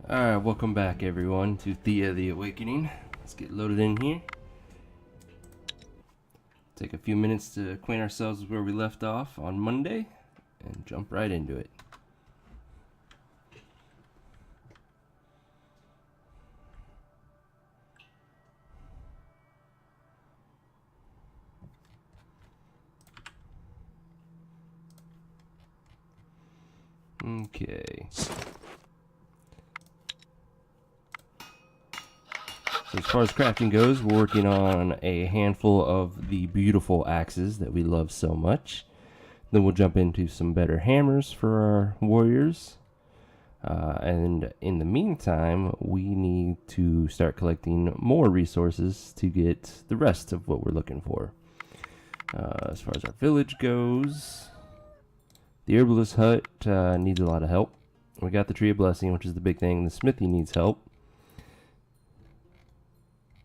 Alright, welcome back everyone to Thea the Awakening. Let's get loaded in here. Take a few minutes to acquaint ourselves with where we left off on Monday and jump right into it. Okay. So as far as crafting goes, we're working on a handful of the beautiful axes that we love so much. Then we'll jump into some better hammers for our warriors. And in the meantime, we need to start collecting more resources to get the rest of what we're looking for. As far as our village goes, the herbalist hut needs a lot of help. We got the tree of blessing, which is the big thing. The smithy needs help.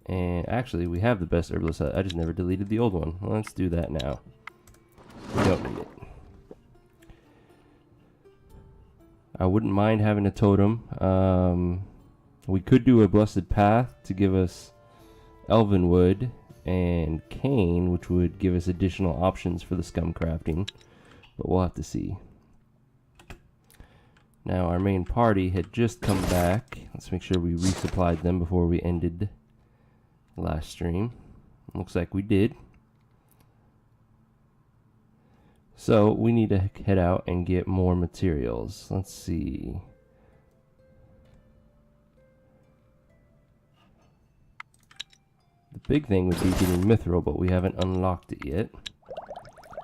And actually, we have the best herbalist hut. I just never deleted the old one. Well, let's do that now. We don't need it. I wouldn't mind having a totem. We could do a blessed path to give us elven wood and cane, which would give us additional options for the scum crafting. But we'll have to see. Now, our main party had just come back. Let's make sure we resupplied them before we ended last stream. Looks like we did. So we need to head out and get more materials. Let's see. The big thing would be getting mithril, but we haven't unlocked it yet.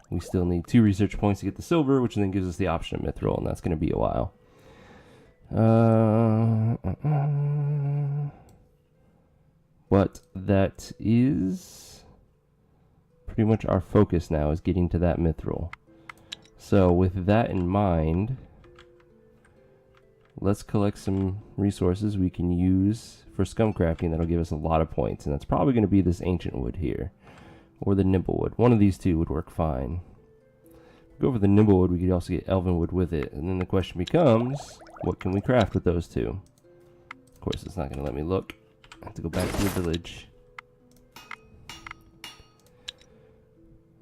We still need 2 research points to get the silver, which then gives us the option of mithril, and that's going to be a while. But that is pretty much our focus now, is getting to that mithril. So with that in mind, let's collect some resources we can use for scum crafting that'll give us a lot of points, and that's probably going to be this ancient wood here, or the nimble wood. One of these two would work fine. Go for the nimble wood, we could also get elven wood with it, and then the question becomes, what can we craft with those two? Of course, it's not going to let me look. I have to go back to the village.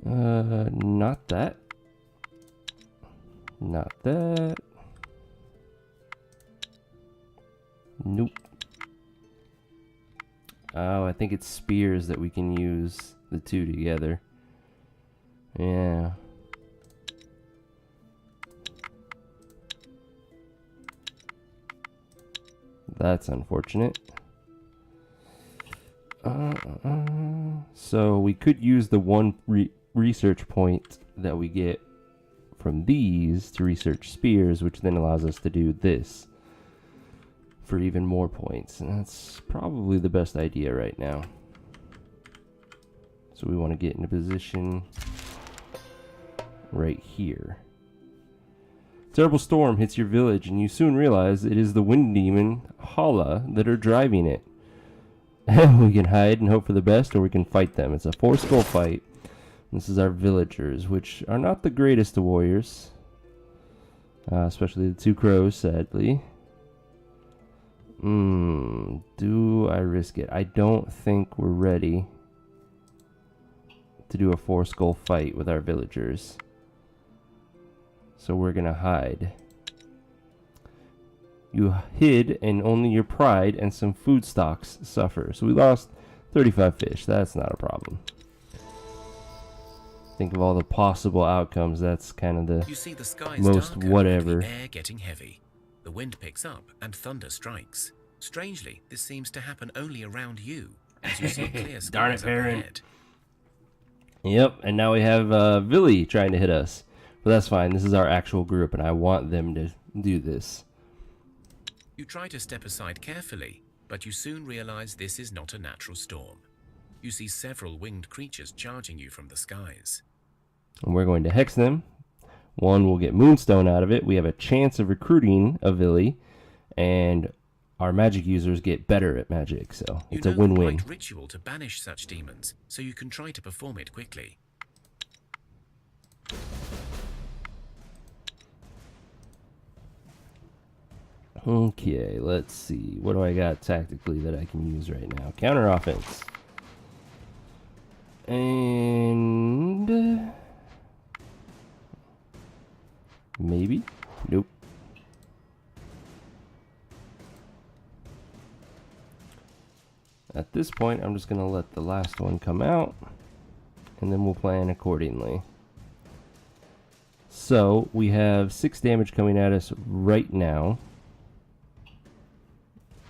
Not that. Not that. Nope. Oh, I think it's spears that we can use the two together. Yeah. That's unfortunate. So we could use the one research point that we get from these to research spears, which then allows us to do this for even more points, and that's probably the best idea right now. So we want to get in a position right here. Terrible storm hits your village, and you soon realize it is the wind demon Hala that are driving it. We can hide and hope for the best, or we can fight them. It's a 4-skull fight. This is our villagers, which are not the greatest of warriors. Especially the 2 crows, sadly. Do I risk it? I don't think we're ready to do a 4-skull fight with our villagers. So we're gonna hide. You hid, and only your pride and some food stocks suffer. So we lost 35 fish. That's not a problem. Think of all the possible outcomes. That's kind of the most whatever. The air getting heavy. The wind picks up and thunder strikes. Strangely, this seems to happen only around you, as you see clear skies Darn it, up ahead. Yep, and now we have Villy trying to hit us. But that's fine. This is our actual group, and I want them to do this. You try to step aside carefully, but you soon realize this is not a natural storm. You see several winged creatures charging you from the skies. And we're going to hex them. One will get Moonstone out of it. We have a chance of recruiting a Villy, and our magic users get better at magic, so it's a win-win. You know the right ritual to banish such demons, so you can try to perform it quickly. Okay, let's see. What do I got tactically that I can use right now? Counter offense. And maybe? Nope. At this point, I'm just going to let the last one come out, and then we'll plan accordingly. So, we have 6 damage coming at us right now,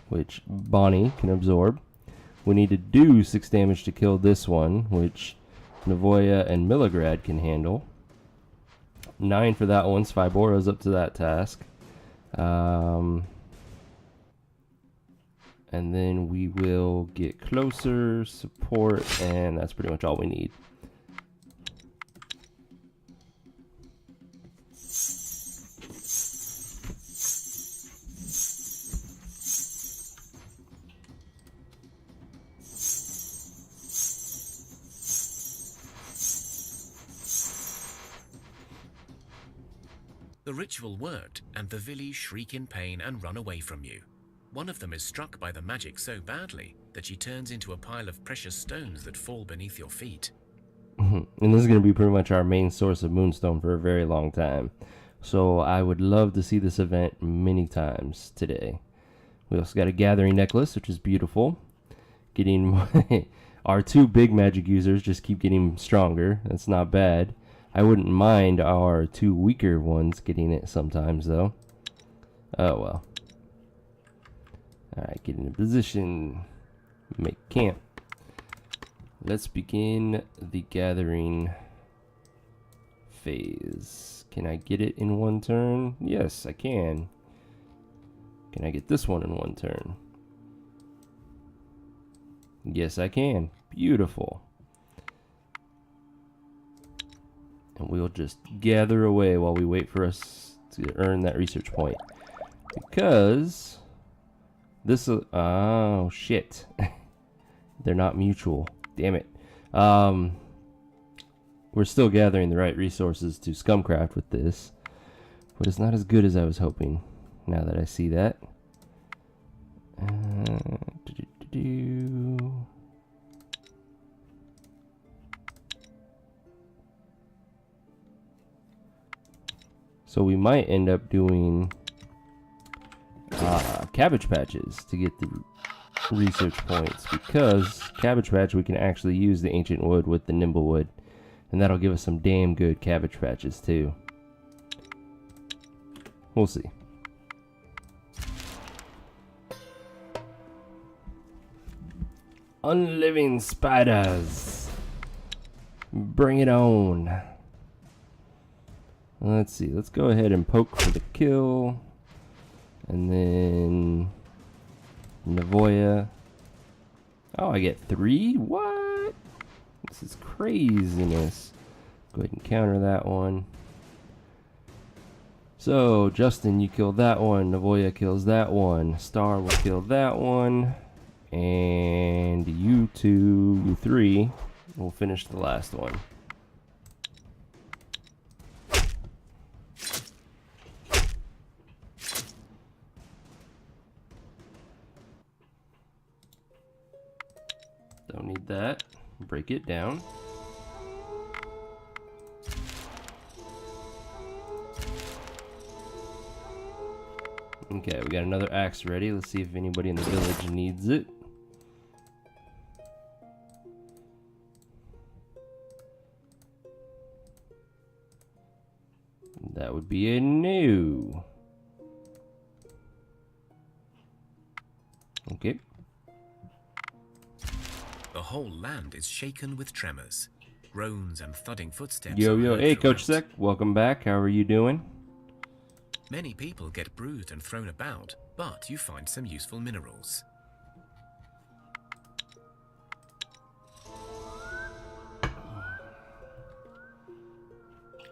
which Bonnie can absorb. We need to do 6 damage to kill this one, which Navoya and Miligrad can handle. 9 for that one. Sviboro's up to that task. And then we will get closer, support, and that's pretty much all we need. The ritual worked, and the Vili shriek in pain and run away from you. One of them is struck by the magic so badly that she turns into a pile of precious stones that fall beneath your feet. And this is going to be pretty much our main source of Moonstone for a very long time. So I would love to see this event many times today. We also got a Gathering Necklace, which is beautiful. Getting our 2 big magic users just keep getting stronger. That's not bad. I wouldn't mind our 2 weaker ones getting it sometimes, though. Oh, well. Alright, get in position. Make camp. Let's begin the gathering phase. Can I get it in 1 turn? Yes, I can. Can I get this one in 1 turn? Yes, I can. Beautiful. And we'll just gather away while we wait for us to earn that research point. Because this is... Oh, shit. They're not mutual. Damn it. We're still gathering the right resources to scumcraft with this. But it's not as good as I was hoping, now that I see that. So we might end up doing cabbage patches to get the research points, because cabbage patch we can actually use the ancient wood with the nimble wood, and that'll give us some damn good cabbage patches too. We'll see. Unliving spiders, bring it on. Let's see, let's go ahead and poke for the kill. And then Navoya. Oh, I get 3? What? This is craziness. Go ahead and counter that one. So, Justin, you kill that one. Navoya kills that one. Star will kill that one. And you 2, you 3 will finish the last one. Don't need that. Break it down. Okay, we got another axe ready. Let's see if anybody in the village needs it. That would be a no. Okay. The whole land is shaken with tremors. Groans and thudding footsteps. Yo, are yo. heard Hey, Coach throughout. Sec. Welcome back. How are you doing? Many people get bruised and thrown about, but you find some useful minerals.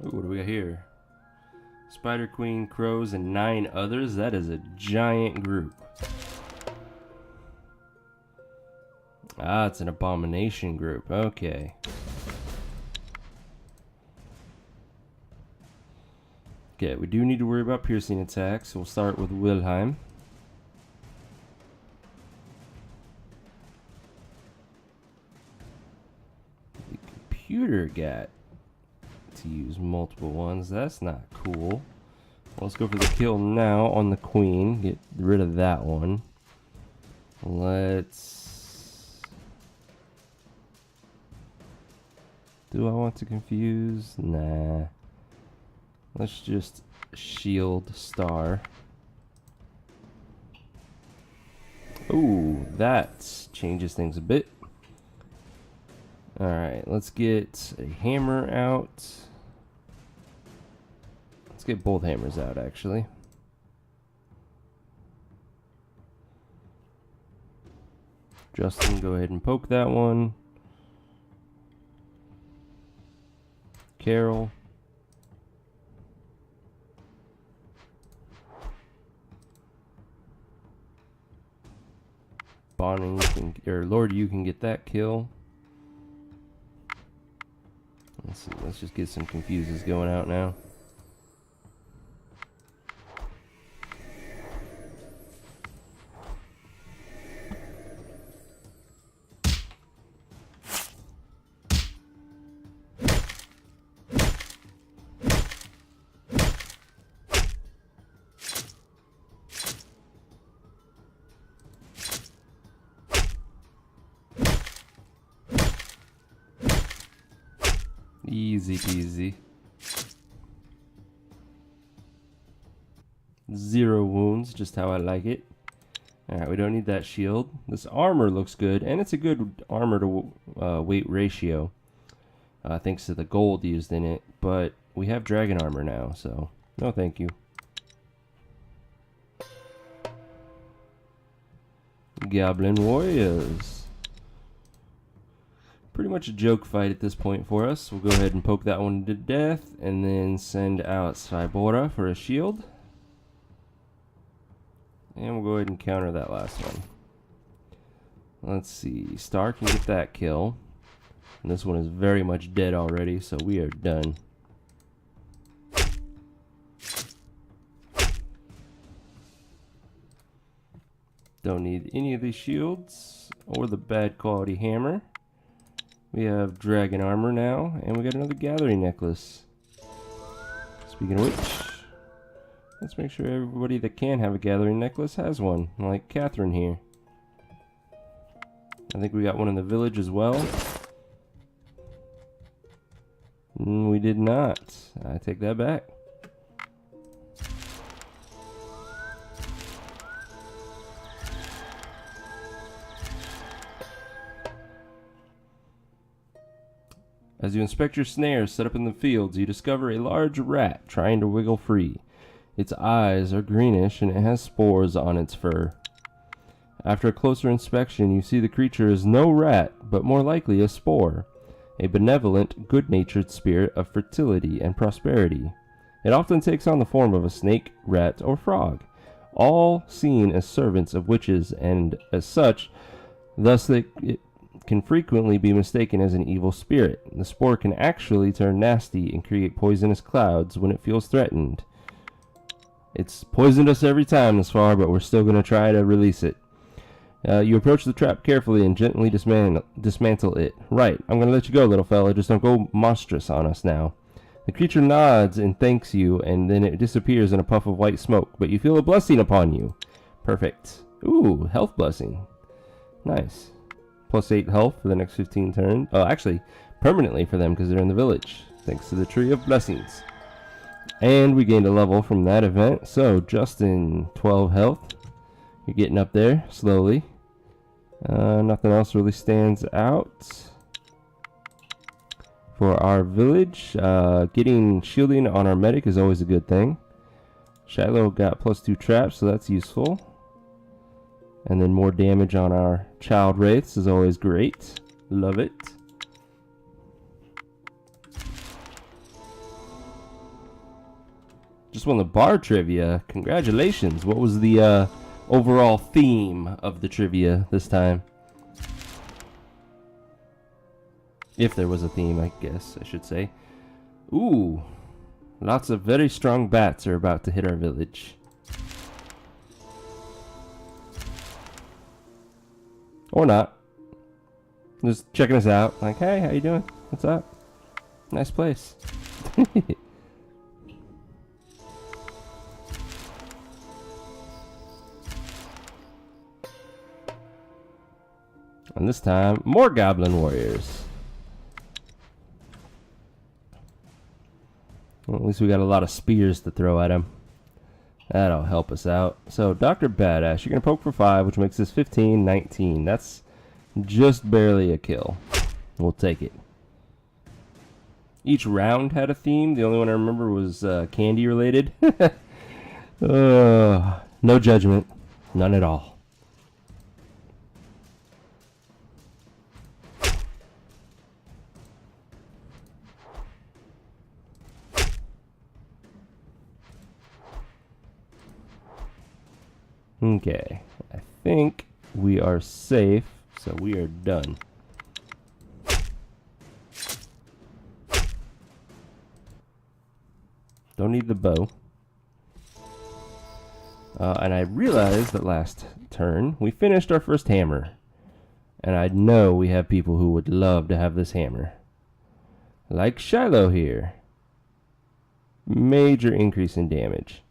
Ooh, what do we got here? Spider Queen, crows, and 9 others. That is a giant group. Ah, it's an abomination group. Okay. Okay, we do need to worry about piercing attacks. We'll start with Wilhelm. shooter got to use multiple ones. That's not cool. Let's go for the kill now on the queen. Get rid of that one. Let's... Do I want to confuse? Nah. Let's just shield star. Ooh, that changes things a bit. Alright, let's get a hammer out. Let's get both hammers out, actually. Justin, go ahead and poke that one. Carol. Bonnie, or Lord, you can get that kill. Let's see, let's just get some confuses going out now. Easy peasy. 0 wounds, just how I like it. Alright, we don't need that shield. This armor looks good, and it's a good armor to weight ratio. Thanks to the gold used in it. But we have dragon armor now, so no thank you. Goblin warriors. Pretty much a joke fight at this point for us. We'll go ahead and poke that one to death, and then send out Cybora for a shield. And we'll go ahead and counter that last one. Let's see. Star can get that kill. And this one is very much dead already, so we are done. Don't need any of these shields or the bad quality hammer. We have dragon armor now, and we got another gathering necklace. Speaking of which, let's make sure everybody that can have a gathering necklace has one, like Catherine here. I think we got one in the village as well. We did not. I take that back. As you inspect your snares set up in the fields, you discover a large rat trying to wiggle free. Its eyes are greenish and it has spores on its fur. After a closer inspection, you see the creature is no rat, but more likely a spore, a benevolent, good-natured spirit of fertility and prosperity. It often takes on the form of a snake, rat, or frog, all seen as servants of witches, and as such, thus it can frequently be mistaken as an evil spirit. The spore can actually turn nasty and create poisonous clouds when it feels threatened. It's poisoned us every time thus far, but we're still going to try to release it. You approach the trap carefully and gently dismantle it. Right, I'm going to let you go, little fella. Just don't go monstrous on us now. The creature nods and thanks you, and then it disappears in a puff of white smoke, but you feel a blessing upon you. Perfect. Ooh, health blessing. Nice. +8 health for the next 15 turns. Oh, actually, permanently for them because they're in the village, thanks to the Tree of Blessings. And we gained a level from that event. So, Justin, 12 health. You're getting up there, slowly. Nothing else really stands out for our village. Getting shielding on our medic is always a good thing. Shiloh got +2 traps, so that's useful. And then more damage on our child wraiths is always great. Love it. Just won the bar trivia. Congratulations. What was the overall theme of the trivia this time? If there was a theme, I guess I should say. Ooh. Lots of very strong bats are about to hit our village. Or not. Just checking us out. Like, hey, how you doing? What's up? Nice place. And this time, more goblin warriors. Well, at least we got a lot of spears to throw at him. That'll help us out. So, Dr. Badass, you're going to poke for 5, which makes this 15, 19. That's just barely a kill. We'll take it. Each round had a theme. The only one I remember was candy related. No judgment. None at all. Okay, I think we are safe, so we are done. Don't need the bow. And I realized that last turn we finished our first hammer. And I know we have people who would love to have this hammer. Like Shiloh here. Major increase in damage.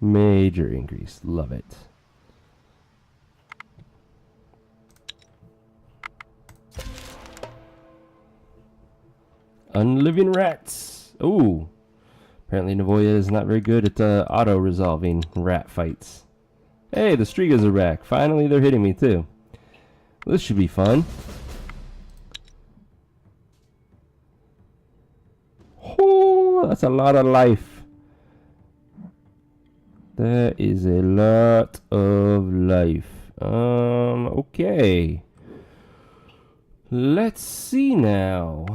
Major increase. Love it. Unliving rats. Ooh. Apparently Navoya is not very good at auto-resolving rat fights. Hey, the Strigas are back. Finally, they're hitting me too. This should be fun. Oh, that's a lot of life. That is a lot of life. Okay. Let's see now.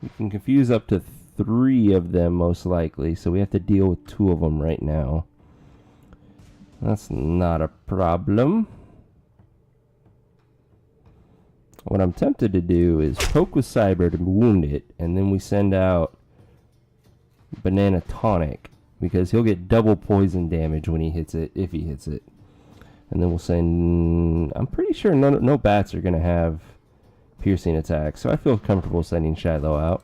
We can confuse up to 3 of them most likely, so we have to deal with 2 of them right now. That's not a problem. What I'm tempted to do is poke with Cyber to wound it, and then we send out Banana Tonic, because he'll get double poison damage when he hits it, if he hits it. And then we'll send... I'm pretty sure no bats are going to have piercing attacks, so I feel comfortable sending Shiloh out.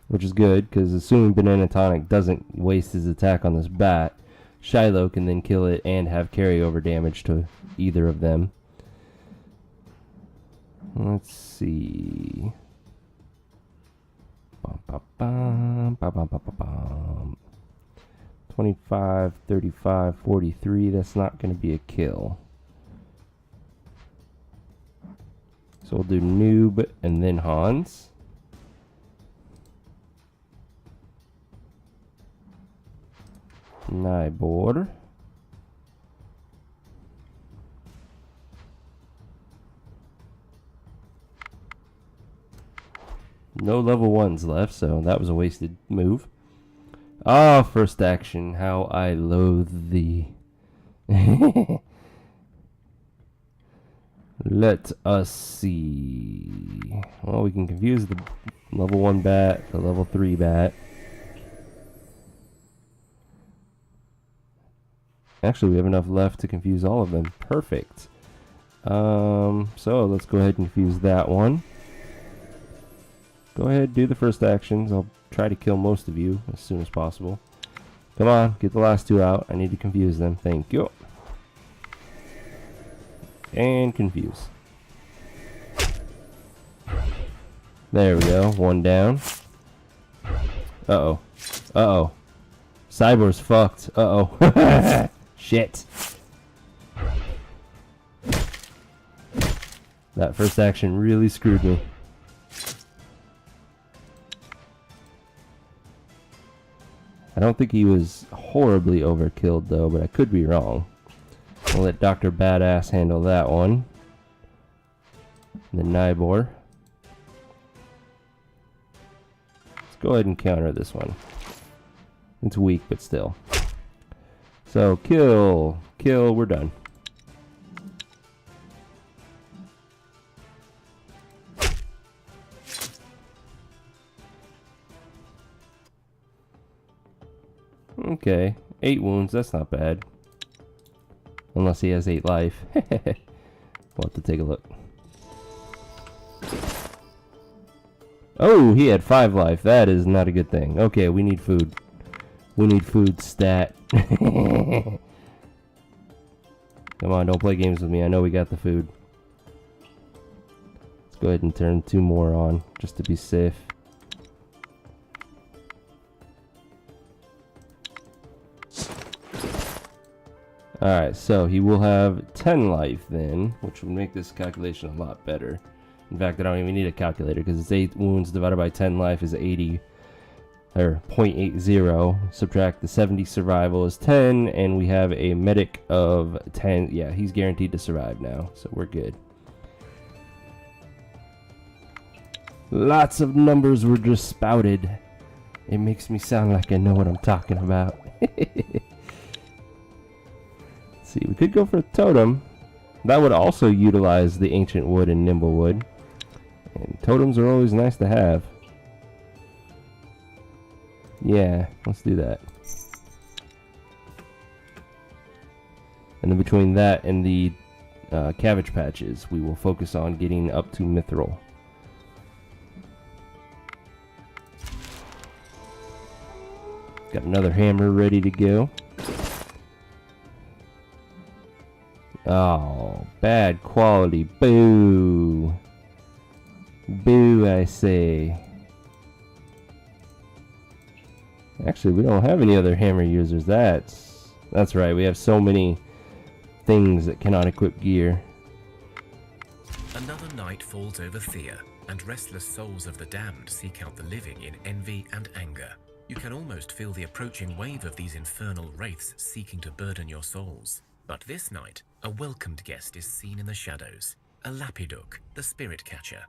Which is good, because assuming Banana Tonic doesn't waste his attack on this bat, Shiloh can then kill it and have carryover damage to either of them. Let's see... 25, 35, 43. That's not going to be a kill. So we'll do Noob and then Hans. Nybor. No level 1s left, so that was a wasted move. Ah, first action. How I loathe thee. Let us see. Well, we can confuse the level 1 bat, the level 3 bat. Actually, we have enough left to confuse all of them. Perfect. So let's go ahead and confuse that one. Go ahead, do the first actions. I'll try to kill most of you as soon as possible. Come on, get the last 2 out. I need to confuse them. Thank you. And confuse. There we go. 1 down. Uh-oh. Uh-oh. Cybor's fucked. Uh-oh. Shit. That first action really screwed me. I don't think he was horribly overkilled though, but I could be wrong. I'll let Dr. Badass handle that one. The Nybor. Let's go ahead and counter this one. It's weak, but still. So, kill. Kill, we're done. Okay, 8 wounds, that's not bad. Unless he has 8 life. We'll have to take a look. Oh, he had 5 life. That is not a good thing. Okay, we need food. We need food stat. Come on, don't play games with me. I know we got the food. Let's go ahead and turn 2 more on, just to be safe. Alright, so he will have 10 life then, which would make this calculation a lot better. In fact, I don't even need a calculator because it's 8 wounds divided by 10 life is 80, or 0.80. Subtract the 70 survival is 10, and we have a medic of 10. Yeah, he's guaranteed to survive now, so we're good. Lots of numbers were just spouted. It makes me sound like I know what I'm talking about. See, we could go for a totem. That would also utilize the ancient wood and nimble wood. And totems are always nice to have. Yeah, let's do that. And then between that and the cabbage patches, we will focus on getting up to mithril. Got another hammer ready to go. Oh, bad quality. Boo. Boo, I say. Actually, we don't have any other hammer users. That's right. We have so many things that cannot equip gear. Another night falls over Thea, and restless souls of the damned seek out the living in envy and anger. You can almost feel the approaching wave of these infernal wraiths seeking to burden your souls. But this night, a welcomed guest is seen in the shadows, a lapiduk, the spirit catcher.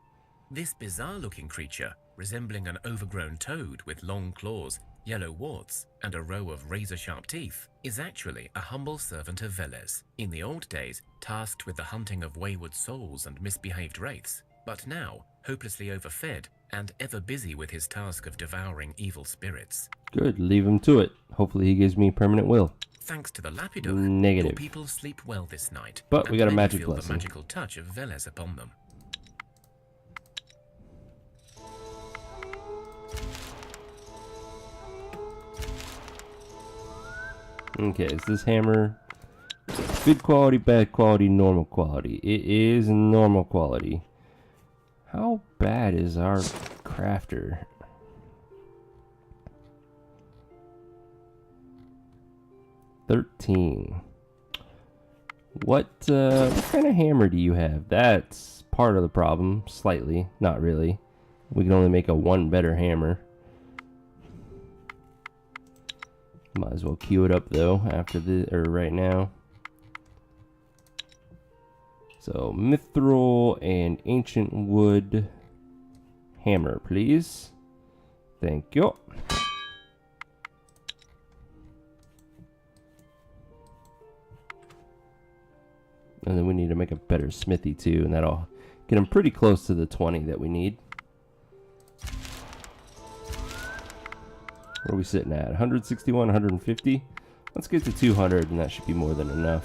This bizarre-looking creature, resembling an overgrown toad with long claws, yellow warts, and a row of razor-sharp teeth, is actually a humble servant of Veles, in the old days tasked with the hunting of wayward souls and misbehaved wraiths, but now hopelessly overfed and ever busy with his task of devouring evil spirits. Good, leave him to it. Hopefully he gives me permanent will. Thanks to the lapiduk, Negative. your people sleep well this night, But we got a many magic feel blessing. the magical touch of Veles upon them. Okay, is this hammer good quality, bad quality, normal quality? It is normal quality. How bad is our crafter? $13. What kind of hammer do you have? That's part of the problem, slightly, not really. We can only make a 1 better hammer. Might as well queue it up though after right now. So mithril and ancient wood hammer, please. Thank you. And then we need to make a better smithy too, and that'll get them pretty close to the 20 that we need. Where are we sitting at? 161, 150? Let's get to 200 and that should be more than enough.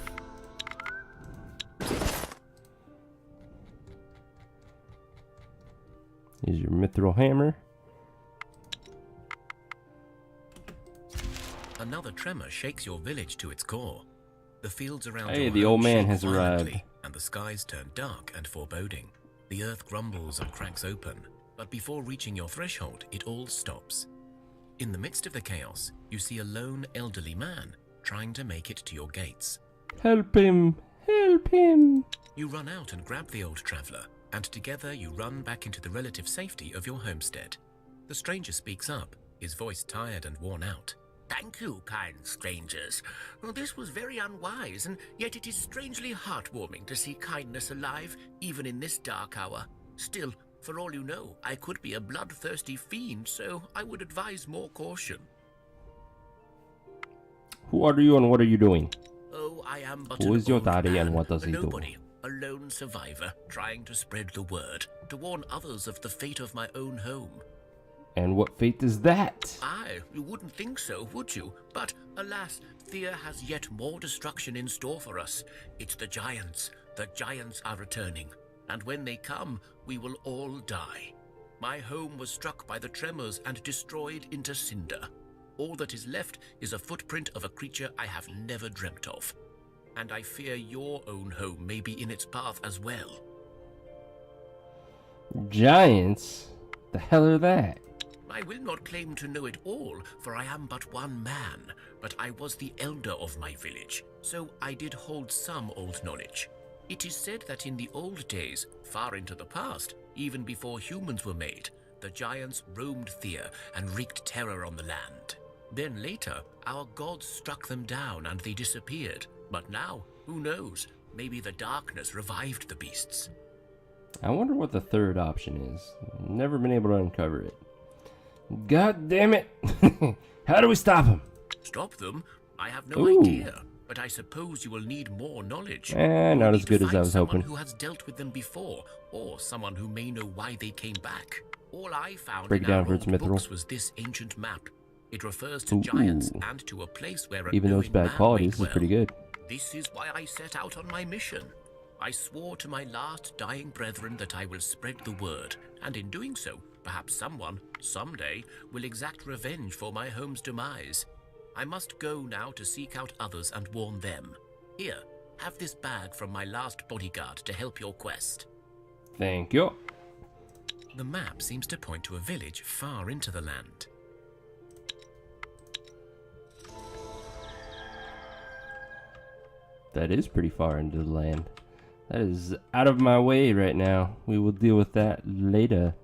Here's your mithril hammer. Another tremor shakes your village to its core. The fields around Hey, your the home old man shake has violently, arrived. and the skies turn dark and foreboding. The earth grumbles and cracks open, but before reaching your threshold, it all stops. In the midst of the chaos, you see a lone elderly man trying to make it to your gates. Help him! Help him! You run out and grab the old traveler, and together you run back into the relative safety of your homestead. The stranger speaks up, his voice tired and worn out. Thank you, kind strangers. Well, this was very unwise, and yet it is strangely heartwarming to see kindness alive, even in this dark hour. Still, for all you know, I could be a bloodthirsty fiend, so I would advise more caution. Who are you and what are you doing? Oh, I am but Who an is your old daddy and man, what does a he do? nobody, a lone survivor, trying to spread the word, to warn others of the fate of my own home. And what fate is that? Aye, you wouldn't think so, would you? But, alas, Thea has yet more destruction in store for us. It's the giants, The giants are returning, and when they come, we will all die. My home was struck by the tremors and destroyed into cinder. All that is left is a footprint of a creature I have never dreamt of. And I fear your own home may be in its path as well. Giants? The hell are that? I will not claim to know it all, for I am but one man, but I was the elder of my village, so I did hold some old knowledge. It is said that in the old days, far into the past, even before humans were made, the giants roamed Thea and wreaked terror on the land. Then later, our gods struck them down and they disappeared. But now, who knows? Maybe the darkness revived the beasts. I wonder what the third option is. Never been able to uncover it. God damn it! How do we stop them? Stop them? I have no idea. But I suppose you will need more knowledge. Not as good as I was hoping. Someone who has dealt with them before, or someone who may know why they came back. All I found Break in down our for its old mythical. books was this ancient map. It refers to giants and to a place where a even though it's knowing bad man quality, may this is dwell. pretty good. This is why I set out on my mission. I swore to my last dying brethren that I will spread the word, and in doing so, perhaps someone, someday, will exact revenge for my home's demise. I must go now to seek out others and warn them. Here, have this bag from my last bodyguard to help your quest. Thank you. The map seems to point to a village far into the land. That is pretty far into the land. That is out of my way right now. We will deal with that later.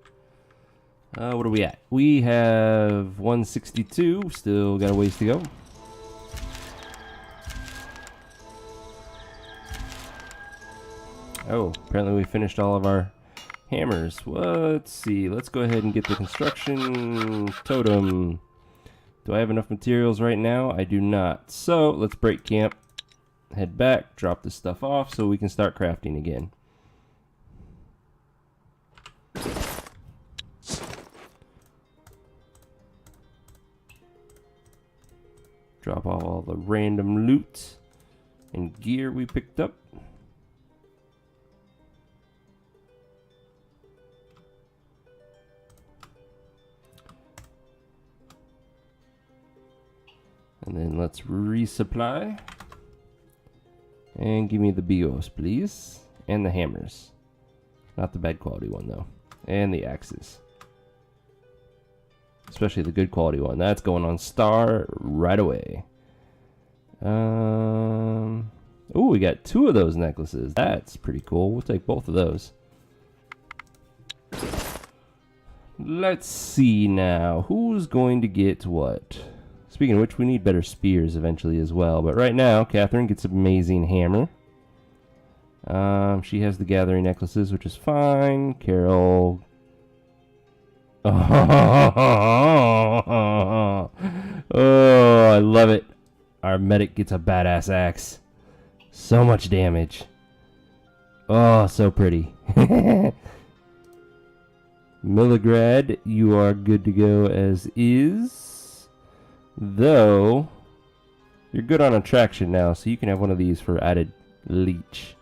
What are we at? We have 162. Still got a ways to go. Oh, apparently we finished all of our hammers. Let's see. Let's go ahead and get the construction totem. Do I have enough materials right now? I do not. So let's break camp. Head back, drop this stuff off so we can start crafting again. Drop off all the random loot and gear we picked up. And then let's resupply. And give me the bios, please. And the hammers. Not the bad quality one, though. And the axes. Especially the good quality one. That's going on star right away. Oh, we got 2 of those necklaces. That's pretty cool. We'll take both of those. Let's see now. Who's going to get what? Speaking of which, we need better spears eventually as well. But right now, Catherine gets an amazing hammer. She has the gathering necklaces, which is fine. Carol. Oh, I love it. Our medic gets a badass axe. So much damage. Oh, so pretty. Demoredread, you are good to go as is. Though, you're good on attraction now, so you can have one of these for added leech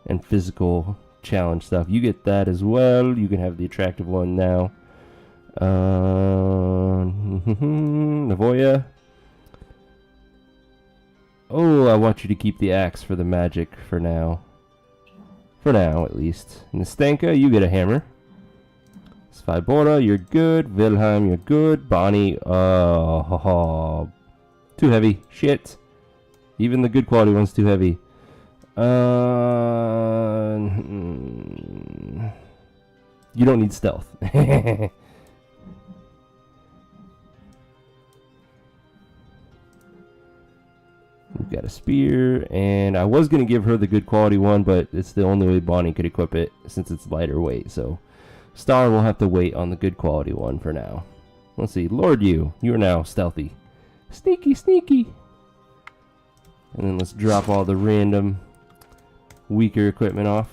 and physical challenge stuff. You get that as well. You can have the attractive one now. Navoya. Oh, I want you to keep the axe for the magic for now. For now, at least. Nastanka, you get a hammer. Svibora, you're good. Wilhelm, you're good. Bonnie, too heavy. Shit. Even the good quality one's too heavy. You don't need stealth. We've got a spear, and I was going to give her the good quality one, but it's the only way Bonnie could equip it since it's lighter weight, so Star will have to wait on the good quality one for now. Let's see. Lord, you are now stealthy. Sneaky, sneaky. And then let's drop all the random weaker equipment off.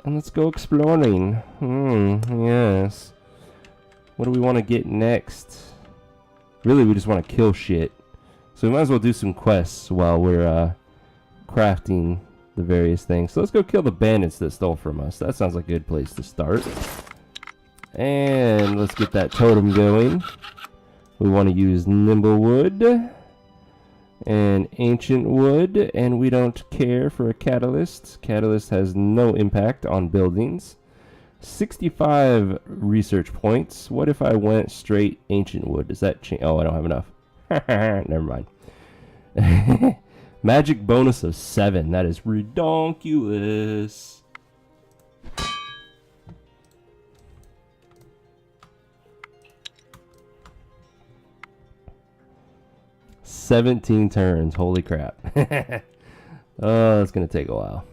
And let's go exploring. Yes. What do we want to get next? Really, we just want to kill shit. So we might as well do some quests while we're crafting the various things. So let's go kill the bandits that stole from us. That sounds like a good place to start. And let's get that totem going. We want to use nimble wood and ancient wood, and we don't care for a catalyst. Catalyst has no impact on buildings. 65 research points. What if I went straight ancient wood? Does that change? Oh, I don't have enough. Never mind. Magic bonus of 7. That is redonkulous. 17 turns. Holy crap. Oh, that's going to take a while.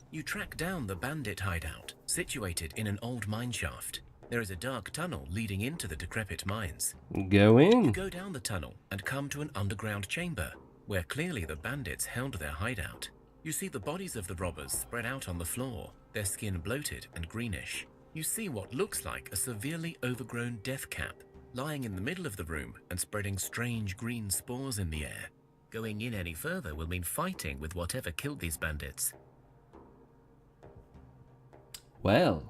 You track down the bandit hideout, situated in an old mine shaft. There is a dark tunnel leading into the decrepit mines. Go in. You go down the tunnel and come to an underground chamber, where clearly the bandits held their hideout. You see the bodies of the robbers spread out on the floor, their skin bloated and greenish. You see what looks like a severely overgrown death cap, lying in the middle of the room and spreading strange green spores in the air. Going in any further will mean fighting with whatever killed these bandits. Well,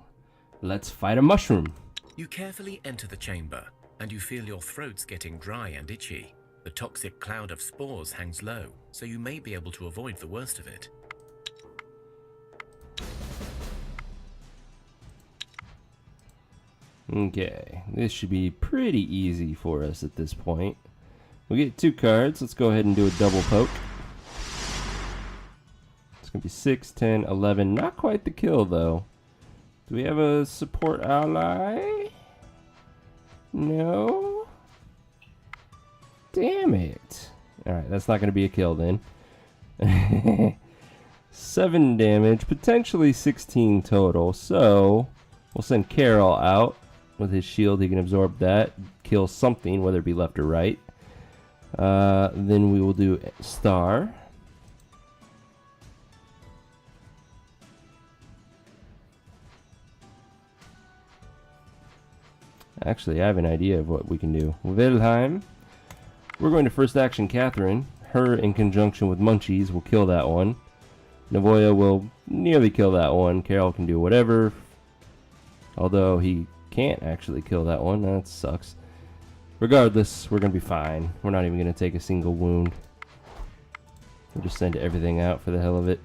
let's fight a mushroom. You carefully enter the chamber, and you feel your throats getting dry and itchy. The toxic cloud of spores hangs low, so you may be able to avoid the worst of it. Okay, this should be pretty easy for us at this point. We get 2 cards. Let's go ahead and do a double poke. It's going to be 6, 10, 11. Not quite the kill, though. Do we have a support ally? No? Damn it. Alright, that's not going to be a kill then. 7 damage, potentially 16 total. So, we'll send Carol out with his shield. He can absorb that, kill something, whether it be left or right. Then we will do Star. Actually, I have an idea of what we can do. Wilhelm. We're going to first action Catherine. Her in conjunction with Munchies will kill that one. Navoya will nearly kill that one. Carol can do whatever. Although he can't actually kill that one. That sucks. Regardless, we're going to be fine. We're not even going to take a single wound. We'll just send everything out for the hell of it.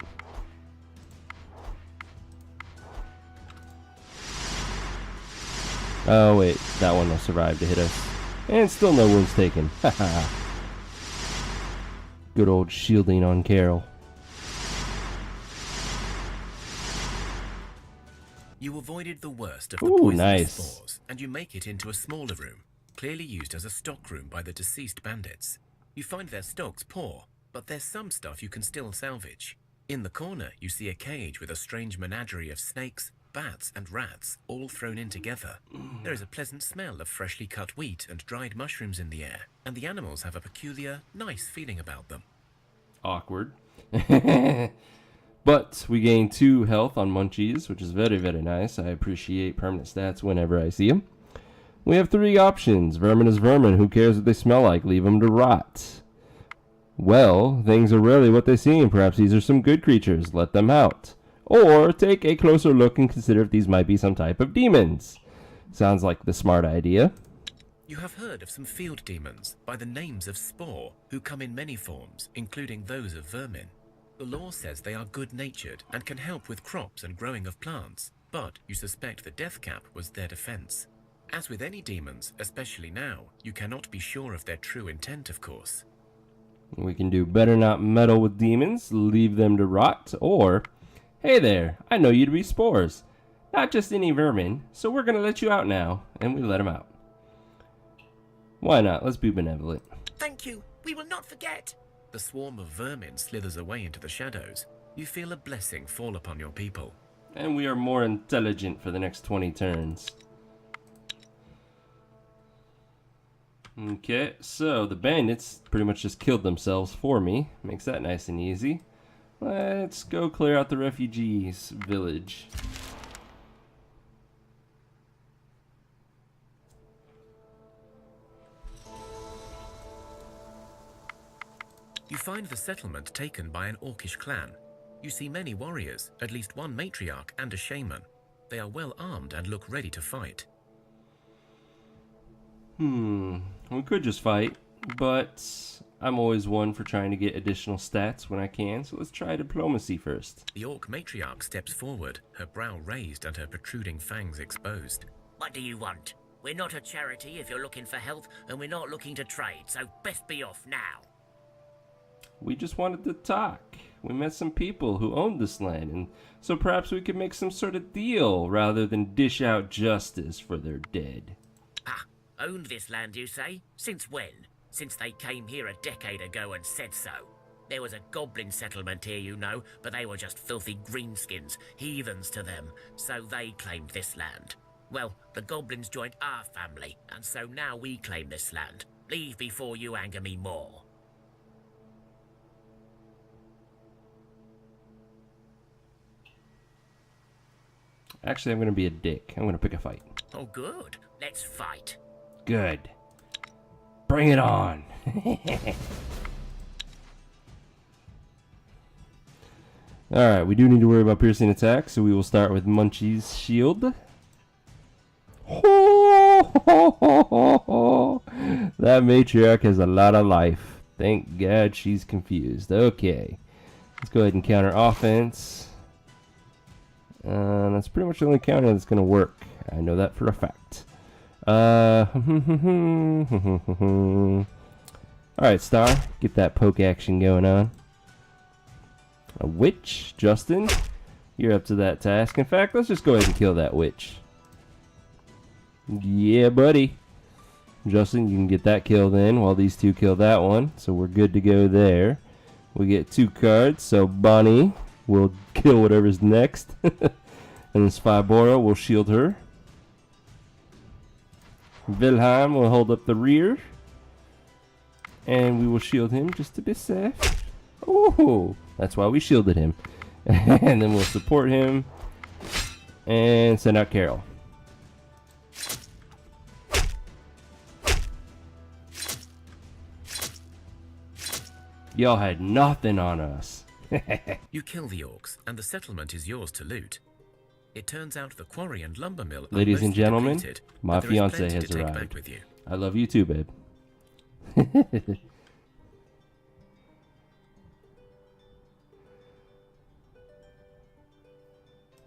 Oh wait, that one will survive to hit us. And still no wounds taken. Haha. Good old shielding on Carol. You avoided the worst of the poisonous nice. spores, and you make it into a smaller room, clearly used as a stock room by the deceased bandits. You find their stocks poor, but there's some stuff you can still salvage. In the corner, you see a cage with a strange menagerie of snakes, bats and rats, all thrown in together. There is a pleasant smell of freshly cut wheat and dried mushrooms in the air, and the animals have a peculiar, nice feeling about them. Awkward. But we gain 2 health on Munchies, which is very, very nice. I appreciate permanent stats whenever I see them. We have 3 options. Vermin is vermin. Who cares what they smell like? Leave them to rot. Well, things are rarely what they seem. Perhaps these are some good creatures. Let them out. Or take a closer look and consider if these might be some type of demons. Sounds like the smart idea. You have heard of some field demons by the names of Spore, who come in many forms, including those of vermin. The lore says they are good-natured and can help with crops and growing of plants, but you suspect the death cap was their defense. As with any demons, especially now, you cannot be sure of their true intent, of course. We can do better not meddle with demons, leave them to rot, or, hey there, I know you to be spores. Not just any vermin, so we're going to let you out now, and we let him out. Why not? Let's be benevolent. Thank you. We will not forget. The swarm of vermin slithers away into the shadows. You feel a blessing fall upon your people. And we are more intelligent for the next 20 turns. Okay, so the bandits pretty much just killed themselves for me. Makes that nice and easy. Let's go clear out the refugees village. You find the settlement taken by an orcish clan. You see many warriors, at least one matriarch and a shaman. They are well armed and look ready to fight. We could just fight, but I'm always one for trying to get additional stats when I can, so let's try diplomacy first. The orc matriarch steps forward, her brow raised and her protruding fangs exposed. What do you want? We're not a charity if you're looking for help, and we're not looking to trade, so best be off now. We just wanted to talk. We met some people who owned this land, and so perhaps we could make some sort of deal rather than dish out justice for their dead. Ah, owned this land, you say? Since when? Since they came here a decade ago and said so. There was a goblin settlement here, you know, but they were just filthy greenskins, heathens to them, so they claimed this land. Well, the goblins joined our family, and so now we claim this land. Leave before you anger me more. Actually, I'm going to be a dick. I'm going to pick a fight. Oh, good. Let's fight. Good. Bring it on. Alright, we do need to worry about piercing attacks, so we will start with Munchie's shield. That matriarch has a lot of life. Thank God she's confused. Okay. Let's go ahead and counter offense. That's pretty much the only counter that's going to work. I know that for a fact. Alright, Star. Get that poke action going on. A witch, Justin. You're up to that task. In fact, let's just go ahead and kill that witch. Yeah, buddy. Justin, you can get that kill then while these two kill that one. So we're good to go there. We get 2 cards, so Bonnie will kill whatever's next. And this Fibora will shield her. Wilhelm will hold up the rear. And we will shield him just to be safe. Oh, that's why we shielded him. And then we'll support him. And send out Carol. Y'all had nothing on us. You kill the orcs, and the settlement is yours to loot. It turns out the quarry and lumber mill are Ladies and mostly gentlemen, depleted, my but there is fiance plenty has to take arrived. back with you. I love you too, babe.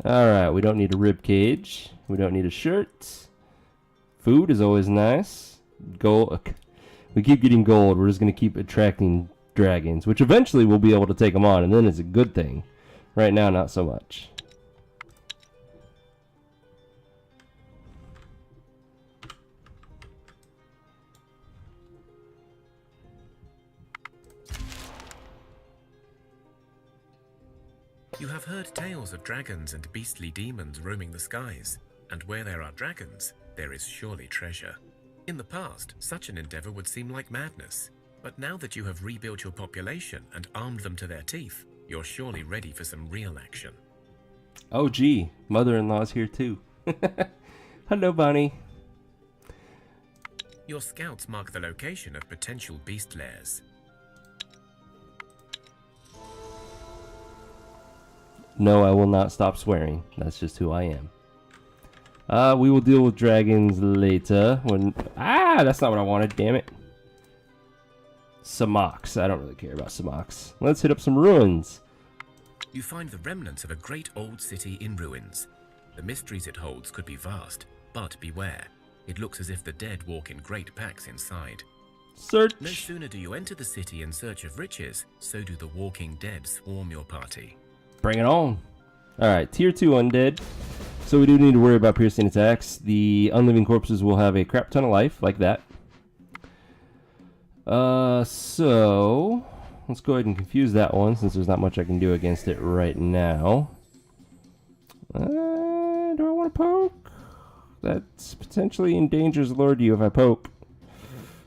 Alright, we don't need a rib cage. We don't need a shirt. Food is always nice. Gold. We keep getting gold. We're just going to keep attracting dragons, which eventually we'll be able to take them on, and then it's a good thing. Right now, not so much. You have heard tales of dragons and beastly demons roaming the skies, and where there are dragons, there is surely treasure. In the past, such an endeavor would seem like madness, but now that you have rebuilt your population and armed them to their teeth, you're surely ready for some real action. Oh, gee. Mother-in-law's here, too. Hello, Bonnie. Your scouts mark the location of potential beast lairs. No, I will not stop swearing. That's just who I am. We will deal with dragons later. That's not what I wanted, damn it. Samox. I don't really care about Samox. Let's hit up some ruins. You find the remnants of a great old city in ruins. The mysteries it holds could be vast, but beware. It looks as if the dead walk in great packs inside. Search. No sooner do you enter the city in search of riches, so do the walking dead swarm your party. Bring it on. Alright, tier 2 undead. So we do need to worry about piercing attacks. The unliving corpses will have a crap ton of life, like that. So let's go ahead and confuse that one, since there's not much I can do against it right now. Do I want to poke? That potentially endangers Lord you if I poke.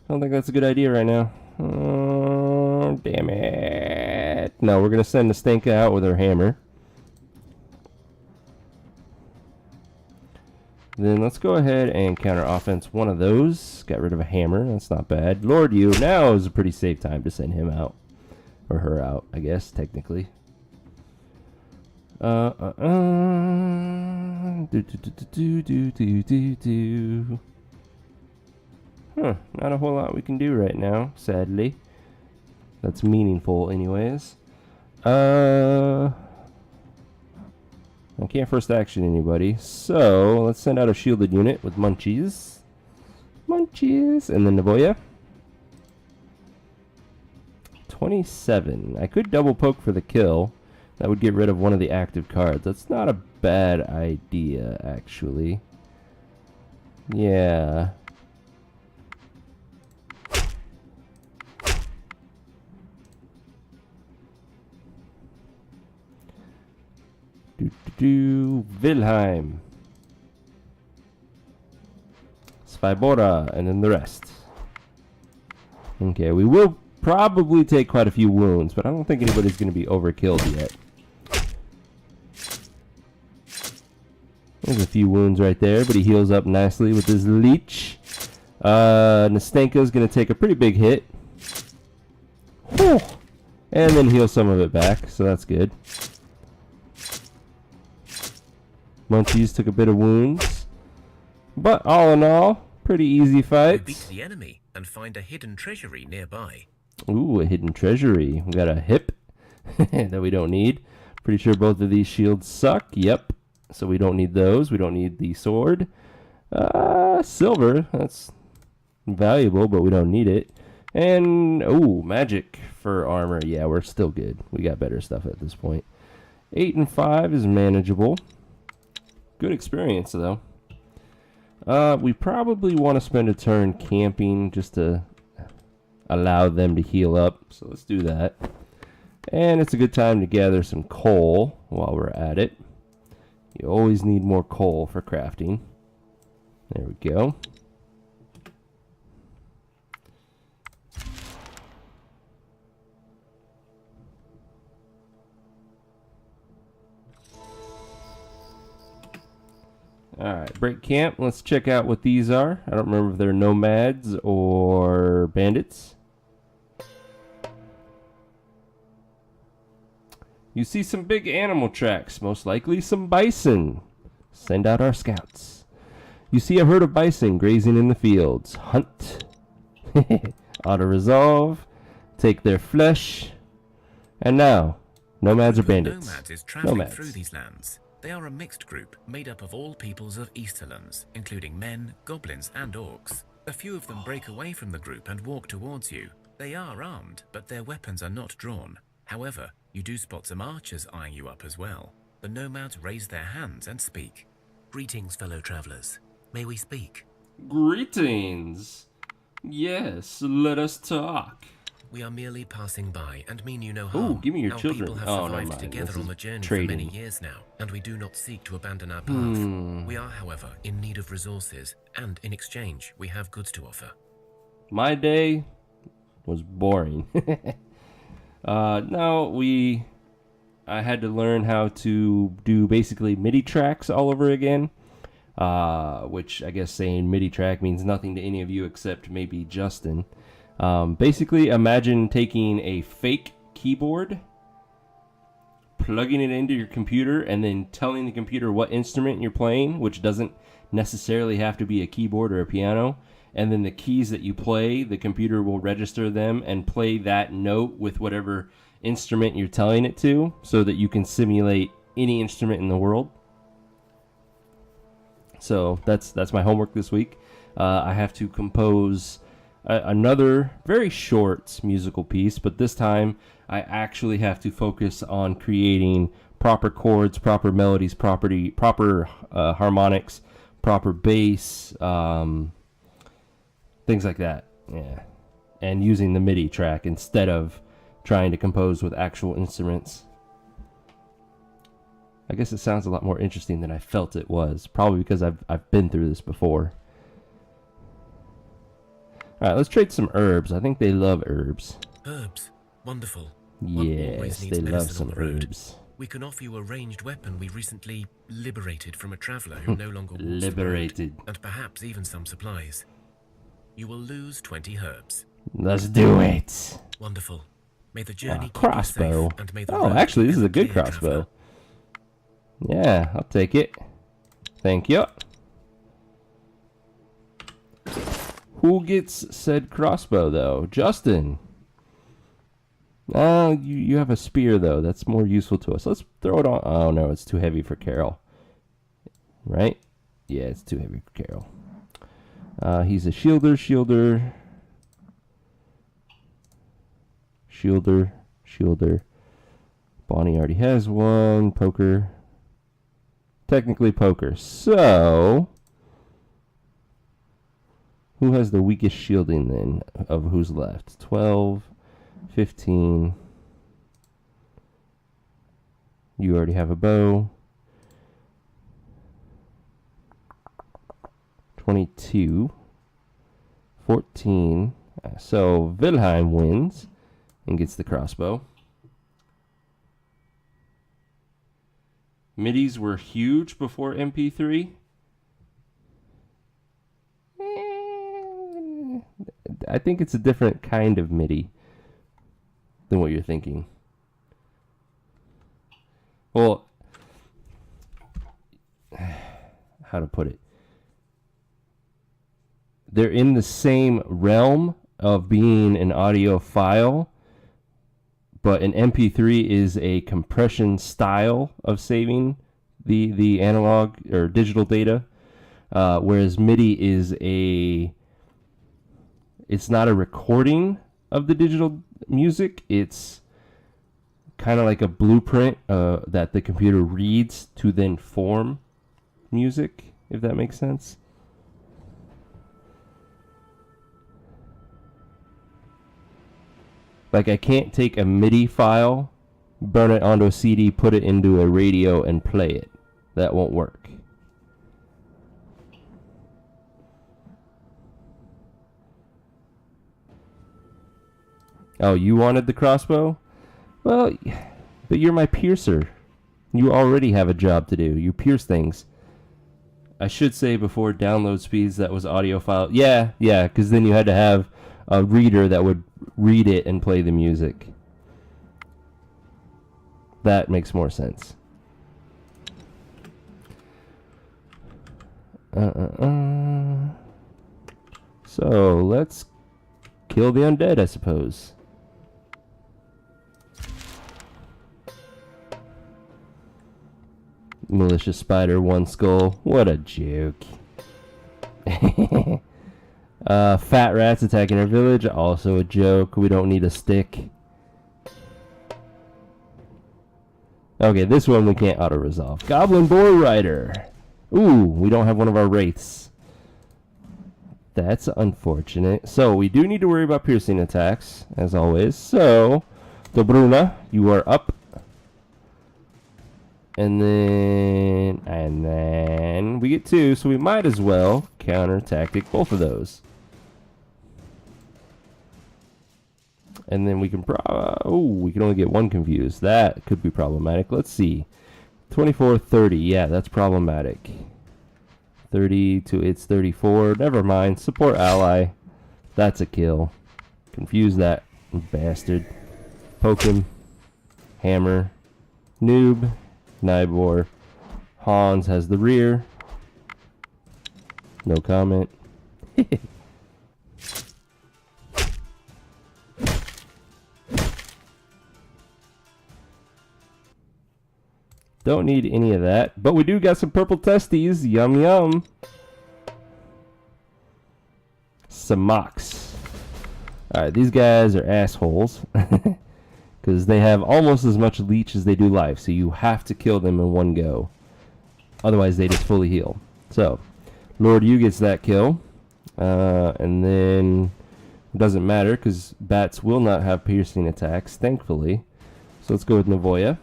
I don't think that's a good idea right now. Oh, damn it. No, we're going to send the Stenka out with our hammer. Then let's go ahead and counter offense one of those. Got rid of a hammer. That's not bad. Lord, you. Now is a pretty safe time to send him out. Or her out, I guess, technically. Huh, not a whole lot we can do right now, sadly. That's meaningful anyways. I can't first action anybody, so let's send out a shielded unit with munchies. Munchies! And then Naboya. 27. I could double poke for the kill. That would get rid of one of the active cards. That's not a bad idea, actually. Yeah. Wilhelm. Svibora, and then the rest. Okay, we will probably take quite a few wounds, but I don't think anybody's going to be overkilled yet. There's a few wounds right there, but he heals up nicely with his leech. Nastenka's going to take a pretty big hit. Whew. And then heal some of it back, so that's good. Munchies took a bit of wounds. But all in all, pretty easy fight. You beat the enemy and find a hidden treasury nearby. Ooh, a hidden treasury. We got a hip that we don't need. Pretty sure both of these shields suck. Yep. So we don't need those. We don't need the sword. Silver. That's valuable, but we don't need it. And, ooh, magic for armor. Yeah, we're still good. We got better stuff at this point. 8 and 5 is manageable. Good experience, though. We probably want to spend a turn camping just to allow them to heal up. So let's do that. And it's a good time to gather some coal while we're at it. You always need more coal for crafting. There we go. Alright, break camp. Let's check out what these are. I don't remember if they're nomads or bandits. You see some big animal tracks, most likely some bison. Send out our scouts. You see a herd of bison grazing in the fields. Hunt. Auto-resolve. Take their flesh. And now, nomads or bandits? Nomads is traveling through these lands. They are a mixed group made up of all peoples of Easterlands, including men, goblins, and orcs. A few of them break away from the group and walk towards you. They are armed, but their weapons are not drawn. However, you do spot some archers eyeing you up as well. The nomads raise their hands and speak. Greetings, fellow travelers. May we speak? Greetings. Yes, let us talk. We are merely passing by and mean you no harm. Oh, give me your Our children. people have survived together on the journey for many years now, and we do not seek to abandon our path. We are, however, in need of resources, and in exchange, we have goods to offer. My day was boring. I had to learn how to do basically MIDI tracks all over again, which I guess saying MIDI track means nothing to any of you except maybe Justin. Basically, imagine taking a fake keyboard, plugging it into your computer, and then telling the computer what instrument you're playing, which doesn't necessarily have to be a keyboard or a piano. And then the keys that you play, the computer will register them and play that note with whatever instrument you're telling it to, so that you can simulate any instrument in the world. So that's my homework this week. I have to compose another very short musical piece, but this time I actually have to focus on creating proper chords, proper melodies, proper harmonics, proper bass, things like that. Yeah, and using the MIDI track instead of trying to compose with actual instruments. I guess it sounds a lot more interesting than I felt it was, probably because I've been through this before. Alright, let's trade some herbs. I think they love herbs. Herbs. Wonderful. Yes, they love some herbs. We can offer you a ranged weapon we recently liberated from a traveler who no longer walks the road, Liberated. and perhaps even some supplies. You will lose 20 herbs. Let's do it. Wonderful. May the journey keep Crossbow. you safe, and may the Oh, road actually, this be is a ever good clear, crossbow. traveler. Yeah, I'll take it. Thank you. Who gets said crossbow, though? Justin. Oh, you have a spear, though. That's more useful to us. Let's throw it on. Oh, no, it's too heavy for Carol. Right? Yeah, it's too heavy for Carol. He's a shielder. Bonnie already has one. Poker. Technically poker. So, who has the weakest shielding then of who's left? 12, 15. You already have a bow. 22, 14. So Wilhelm wins and gets the crossbow. MIDIs were huge before MP3. I think it's a different kind of MIDI than what you're thinking. Well, how to put it? They're in the same realm of being an audio file, but an MP3 is a compression style of saving the analog or digital data, whereas MIDI is it's not a recording of the digital music. It's kind of like a blueprint that the computer reads to then form music, if that makes sense. Like, I can't take a MIDI file, burn it onto a CD, put it into a radio, and play it. That won't work. Oh, you wanted the crossbow? Well, but you're my piercer. You already have a job to do. You pierce things. I should say before download speeds, that was audio file. Yeah, because then you had to have a reader that would read it and play the music. That makes more sense. So, let's kill the undead, I suppose. Malicious spider, one skull. What a joke. Fat rats attacking our village. Also a joke. We don't need a stick. Okay, this one we can't auto-resolve. Goblin Boar Rider. Ooh, we don't have one of our wraiths. That's unfortunate. So, we do need to worry about piercing attacks, as always. So, Dobruna, you are up. And then we get 2, so we might as well counter tactic both of those. And then we can we can only get 1 confused. That could be problematic. Let's see. 24, 30. Yeah, that's problematic. 30 to its 34. Never mind. Support ally. That's a kill. Confuse that bastard. Poke him. Hammer. Noob. Nibor. Hans has the rear. No comment. Don't need any of that. But we do got some purple testes. Yum yum. Some mocks. Alright, these guys are assholes. Because they have almost as much leech as they do life. So you have to kill them in one go. Otherwise they just fully heal. So, Lord Yu gets that kill. And then it doesn't matter because bats will not have piercing attacks, thankfully. So let's go with Navoya.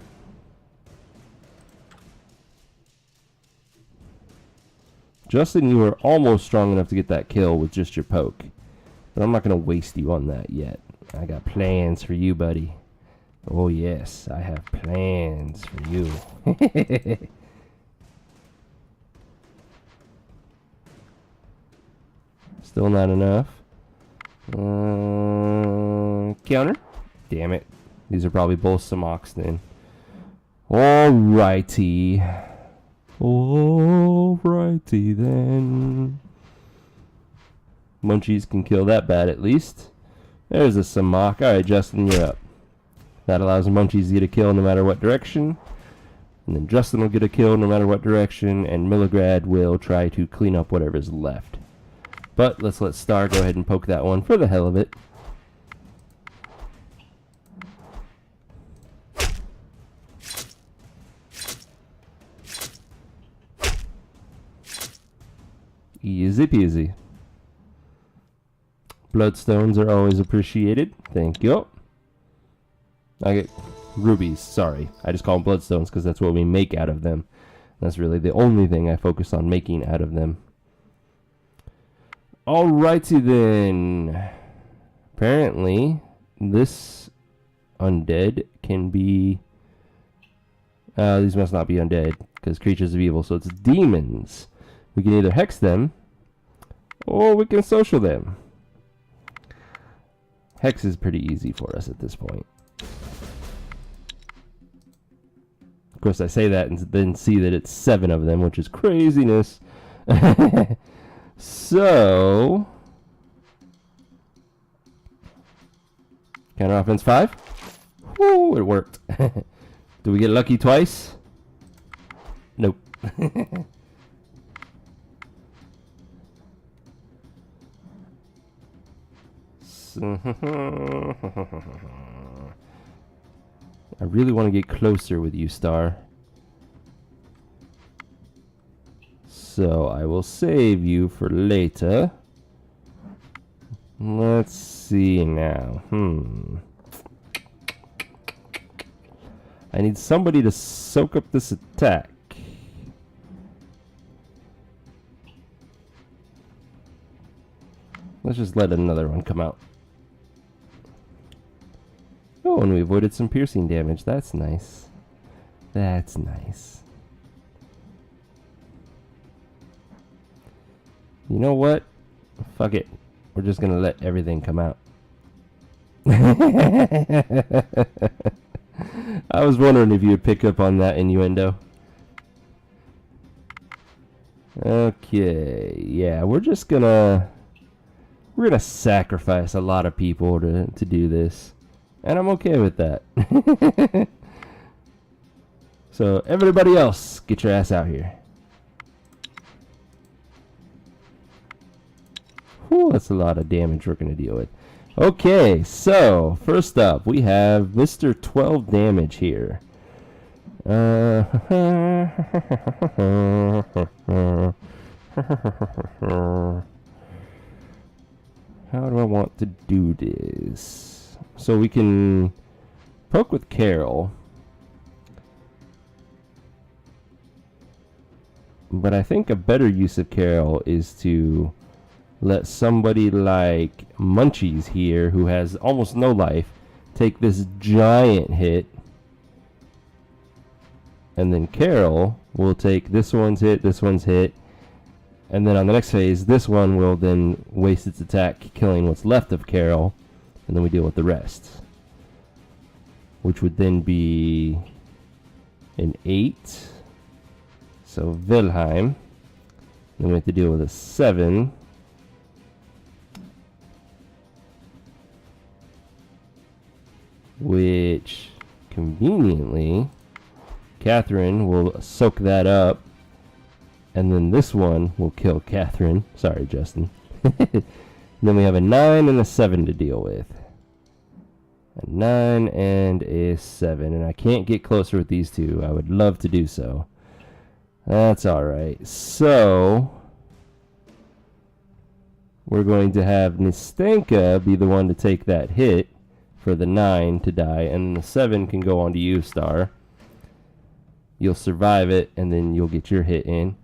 Justin, you were almost strong enough to get that kill with just your poke. But I'm not going to waste you on that yet. I got plans for you, buddy. Oh, yes, I have plans for you. Still not enough. Counter. Damn it. These are probably both Samox then. Alrighty. Alrighty then. Munchies can kill that bat at least. There's a Samok. Alright, Justin, you're up. That allows Munchies to get a kill no matter what direction. And then Justin will get a kill no matter what direction. And Demoredread will try to clean up whatever's left. But let's let Star go ahead and poke that one for the hell of it. Easy peasy. Bloodstones are always appreciated. Thank you. I get rubies, sorry. I just call them bloodstones because that's what we make out of them. That's really the only thing I focus on making out of them. Alrighty then. Apparently, this undead can be... these must not be undead because creatures of evil, so it's demons. We can either hex them or we can social them. Hex is pretty easy for us at this point. Of course, I say that and then see that it's 7 of them, which is craziness. So, counter offense 5. Woo, it worked. Do we get lucky twice? Nope. I really want to get closer with you, Star. So I will save you for later. Let's see now. I need somebody to soak up this attack. Let's just let another one come out. Oh, and we avoided some piercing damage. That's nice. That's nice. You know what? Fuck it. We're just gonna let everything come out. I was wondering if you would pick up on that innuendo. Okay, yeah, we're gonna sacrifice a lot of people to do this. And I'm okay with that. So, everybody else, get your ass out here. Whew, that's a lot of damage we're going to deal with. Okay, so, first up, we have Mr. 12 damage here. How do I want to do this? So we can poke with Carol. But I think a better use of Carol is to let somebody like Munchies here, who has almost no life, take this giant hit. And then Carol will take this one's hit, and then on the next phase, this one will then waste its attack, killing what's left of Carol. And then we deal with the rest. Which would then be an 8. So Wilhelm. Then we have to deal with a 7. Which, conveniently, Catherine will soak that up. And then this one will kill Catherine. Sorry, Justin. Then we have a 9 and a 7 to deal with. A 9 and a 7. And I can't get closer with these two. I would love to do so. That's alright. So, we're going to have Nistenka be the one to take that hit for the 9 to die. And the 7 can go on to you, Star. You'll survive it, and then you'll get your hit in.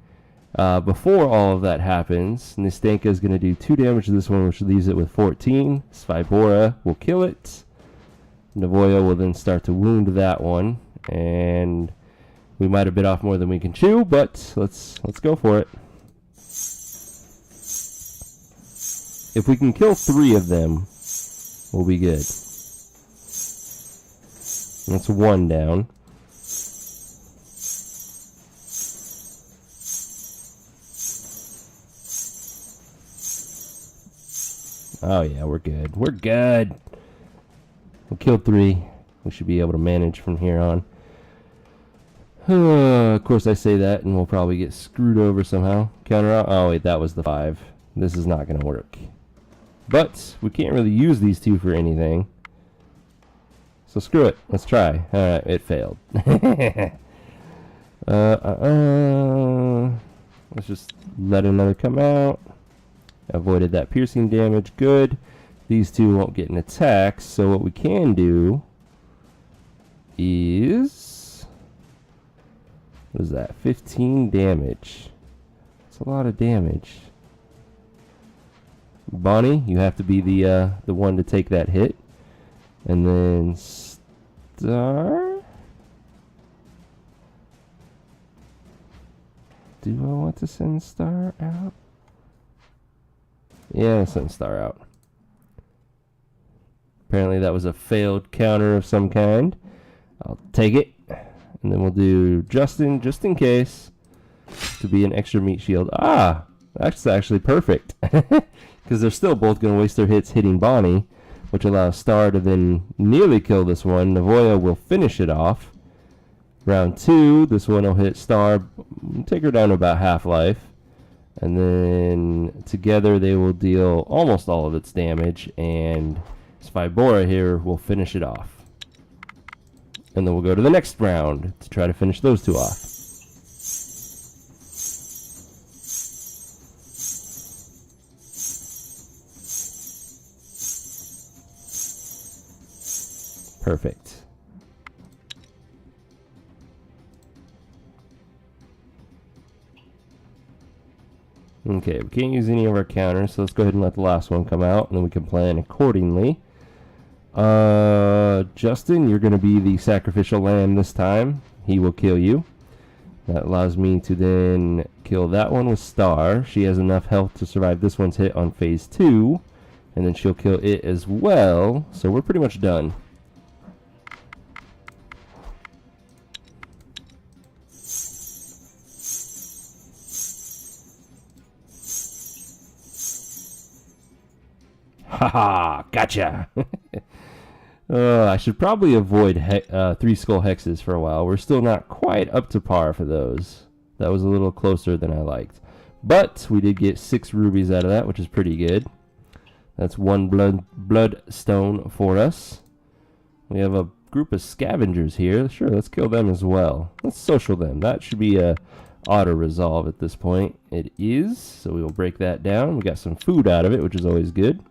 Before all of that happens, Nistenka is going to do 2 damage to this one, which leaves it with 14. Svibora will kill it. Navoya will then start to wound that one, and we might have bit off more than we can chew, but let's go for it. If we can kill 3 of them, we'll be good. That's 1 down. Oh yeah, we're good. We're good. We killed 3. We should be able to manage from here on. Of course I say that and we'll probably get screwed over somehow. Counter out. Oh wait, that was the 5. This is not going to work. But we can't really use these 2 for anything. So screw it. Let's try. Alright, it failed. Let's just let another come out. Avoided that piercing damage. Good. These 2 won't get an attack. So what we can do is... what is that? 15 damage. That's a lot of damage. Bonnie, you have to be the one to take that hit. And then Star? Do I want to send Star out? Yeah, send Star out. Apparently that was a failed counter of some kind. I'll take it. And then we'll do Justin, just in case, to be an extra meat shield. Ah, that's actually perfect. Because they're still both going to waste their hits hitting Bonnie, which allows Star to then nearly kill this one. Navoya will finish it off. Round 2, this one will hit Star, take her down to about half-life. And then together they will deal almost all of its damage, and Svibora here will finish it off. And then we'll go to the next round to try to finish those 2 off. Perfect. Okay, we can't use any of our counters, so let's go ahead and let the last one come out, and then we can plan accordingly. Justin, you're going to be the sacrificial lamb this time. He will kill you. That allows me to then kill that one with Star. She has enough health to survive this one's hit on phase 2, and then she'll kill it as well, so we're pretty much done. Haha, gotcha. I should probably avoid 3 skull hexes for a while. We're still not quite up to par for those. That was a little closer than I liked. But we did get 6 rubies out of that, which is pretty good. That's 1 bloodstone for us. We have a group of scavengers here. Sure, let's kill them as well. Let's social them. That should be a auto-resolve at this point. It is, so we will break that down. We got some food out of it, which is always good.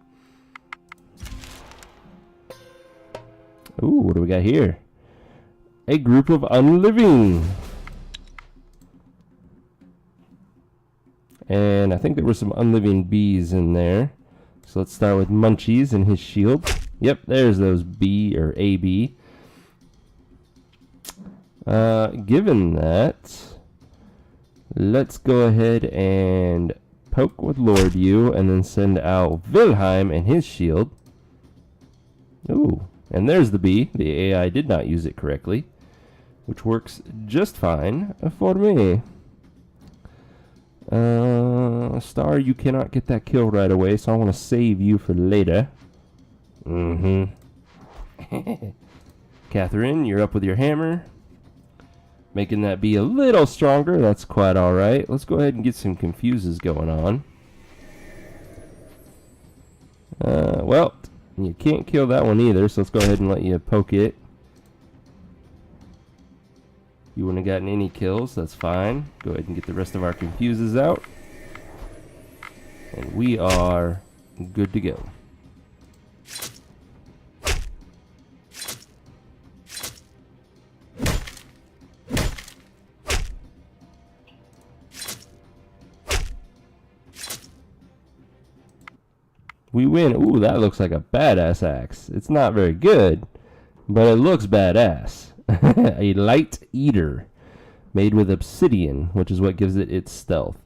Ooh, what do we got here? A group of unliving. And I think there were some unliving bees in there. So let's start with Munchies and his shield. Yep, there's those B or AB. Given that, let's go ahead and poke with Lord U and then send out Wilhelm and his shield. Ooh. And there's the bee. The AI did not use it correctly, which works just fine for me. Star, you cannot get that kill right away, so I want to save you for later. Catherine, you're up with your hammer. Making that bee a little stronger. That's quite alright. Let's go ahead and get some confuses going on. Well... you can't kill that one either, so let's go ahead and let you poke it. You wouldn't have gotten any kills, that's fine. Go ahead and get the rest of our confuses out. And we are good to go. We win. Ooh, that looks like a badass axe. It's not very good, but it looks badass. A light eater made with obsidian, which is what gives it its stealth.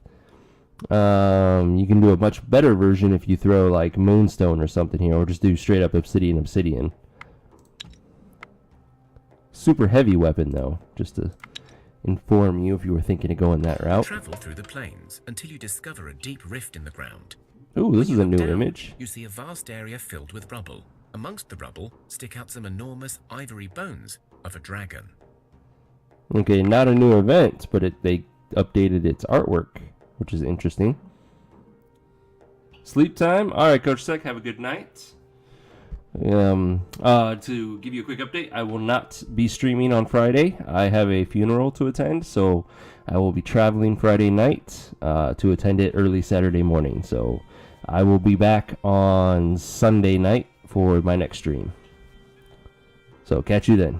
You can do a much better version if you throw like moonstone or something here, or just do straight up obsidian. Super heavy weapon though, just to inform you if you were thinking of going that route. Travel through the plains until you discover a deep rift in the ground. Ooh, this is a new Down, image. You see a vast area filled with rubble. Amongst the rubble stick out some enormous ivory bones of a dragon. Okay, not a new event, but they updated its artwork, which is interesting. Sleep time. All right, Coach Sec, have a good night. To give you a quick update, I will not be streaming on Friday. I have a funeral to attend, so I will be traveling Friday night to attend it early Saturday morning. So I will be back on Sunday night for my next stream. So catch you then.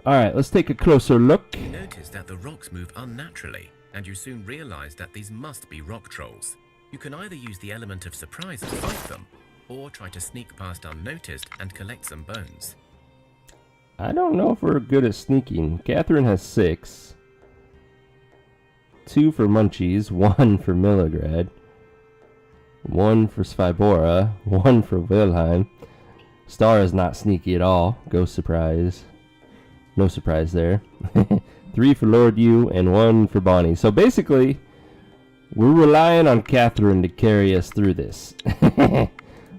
All right, let's take a closer look. You notice that the rocks move unnaturally, and you soon realize that these must be rock trolls. You can either use the element of surprise to fight them, or try to sneak past unnoticed and collect some bones. I don't know if we're good at sneaking. Catherine has 6. 2 for Munchies, 1 for Demoredread, 1 for Svibora, 1 for Wilhelm. Star is not sneaky at all. Ghost surprise. No surprise there. 3 for Lord U and 1 for Bonnie. So basically, we're relying on Catherine to carry us through this.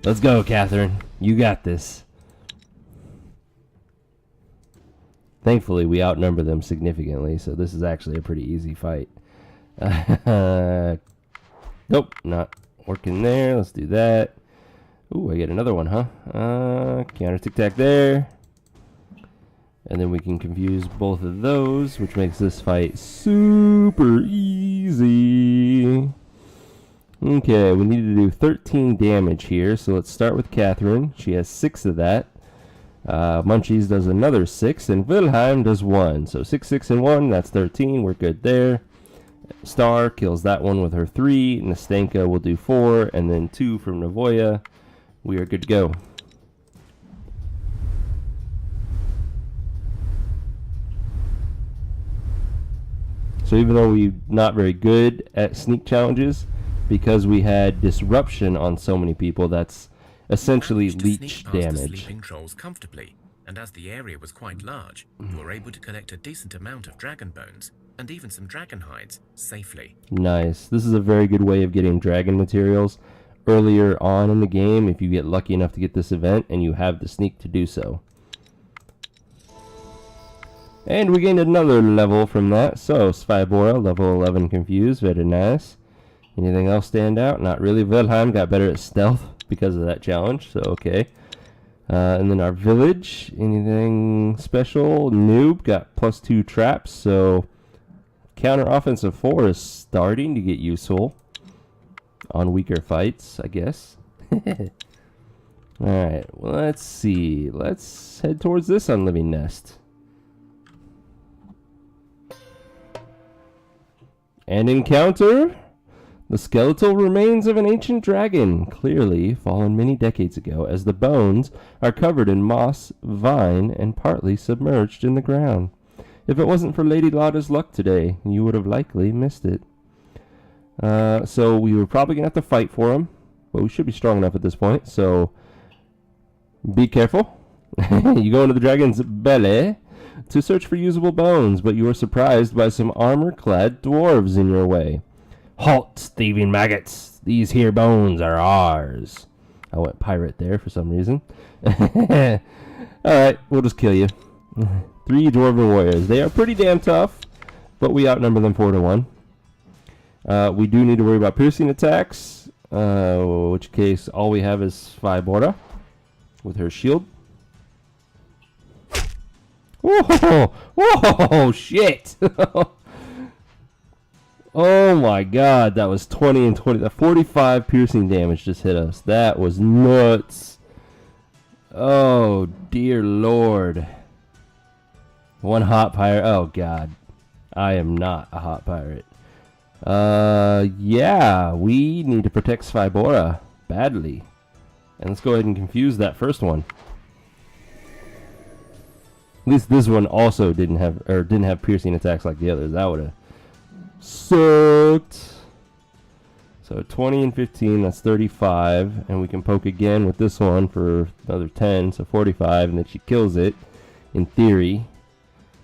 Let's go, Catherine. You got this. Thankfully, we outnumber them significantly, so this is actually a pretty easy fight. Nope, not working there. Let's do that. Ooh, I get another one, huh? Counter tic-tac there. And then we can confuse both of those, which makes this fight super easy. Okay, we need to do 13 damage here, so let's start with Catherine. She has 6 of that. Munchies does another 6, and Wilhelm does 1. So 6, 6, and 1, that's 13. We're good there. Star kills that one with her 3. Nastenka will do 4, and then 2 from Navoya. We are good to go. So even though we're not very good at sneak challenges, because we had disruption on so many people, that's essentially leech damage. The sleeping trolls comfortably, and as the area was quite large, you were able to collect a decent amount of dragon bones and even some dragon hides safely. Nice. This is a very good way of getting dragon materials earlier on in the game if you get lucky enough to get this event and you have the sneak to do so. And we gained another level from that. So, Svibora, level 11 confused. Very nice. Anything else stand out? Not really. Wilhelm got better at stealth because of that challenge. So, okay. And then our village. Anything special? Noob got +2 traps. So, counter offensive 4 is starting to get useful on weaker fights, I guess. Alright. Well, let's see. Let's head towards this unliving nest. And encounter the skeletal remains of an ancient dragon, clearly fallen many decades ago, as the bones are covered in moss, vine, and partly submerged in the ground. If it wasn't for Lady Lada's luck today, you would have likely missed it. So we were probably going to have to fight for him, but we should be strong enough at this point, so be careful. You go into the dragon's belly to search for usable bones, but you are surprised by some armor-clad dwarves in your way. Halt, thieving maggots! These here bones are ours. I went pirate there for some reason. Alright, we'll just kill you. 3 dwarven warriors. They are pretty damn tough, but we outnumber them 4 to 1. We do need to worry about piercing attacks, in which case all we have is Svibora with her shield. Whoa! Whoa! Shit! Oh my god, that was 20 and 20. The 45 piercing damage just hit us. That was nuts. Oh, dear lord. One hot pirate. Oh god. I am not a hot pirate. Yeah, we need to protect Svibora. badly. And let's go ahead and confuse that first one. At least this one also didn't have piercing attacks like the others. That would have sucked. So 20 and 15, that's 35. And we can poke again with this one for another 10, so 45, and then she kills it. In theory.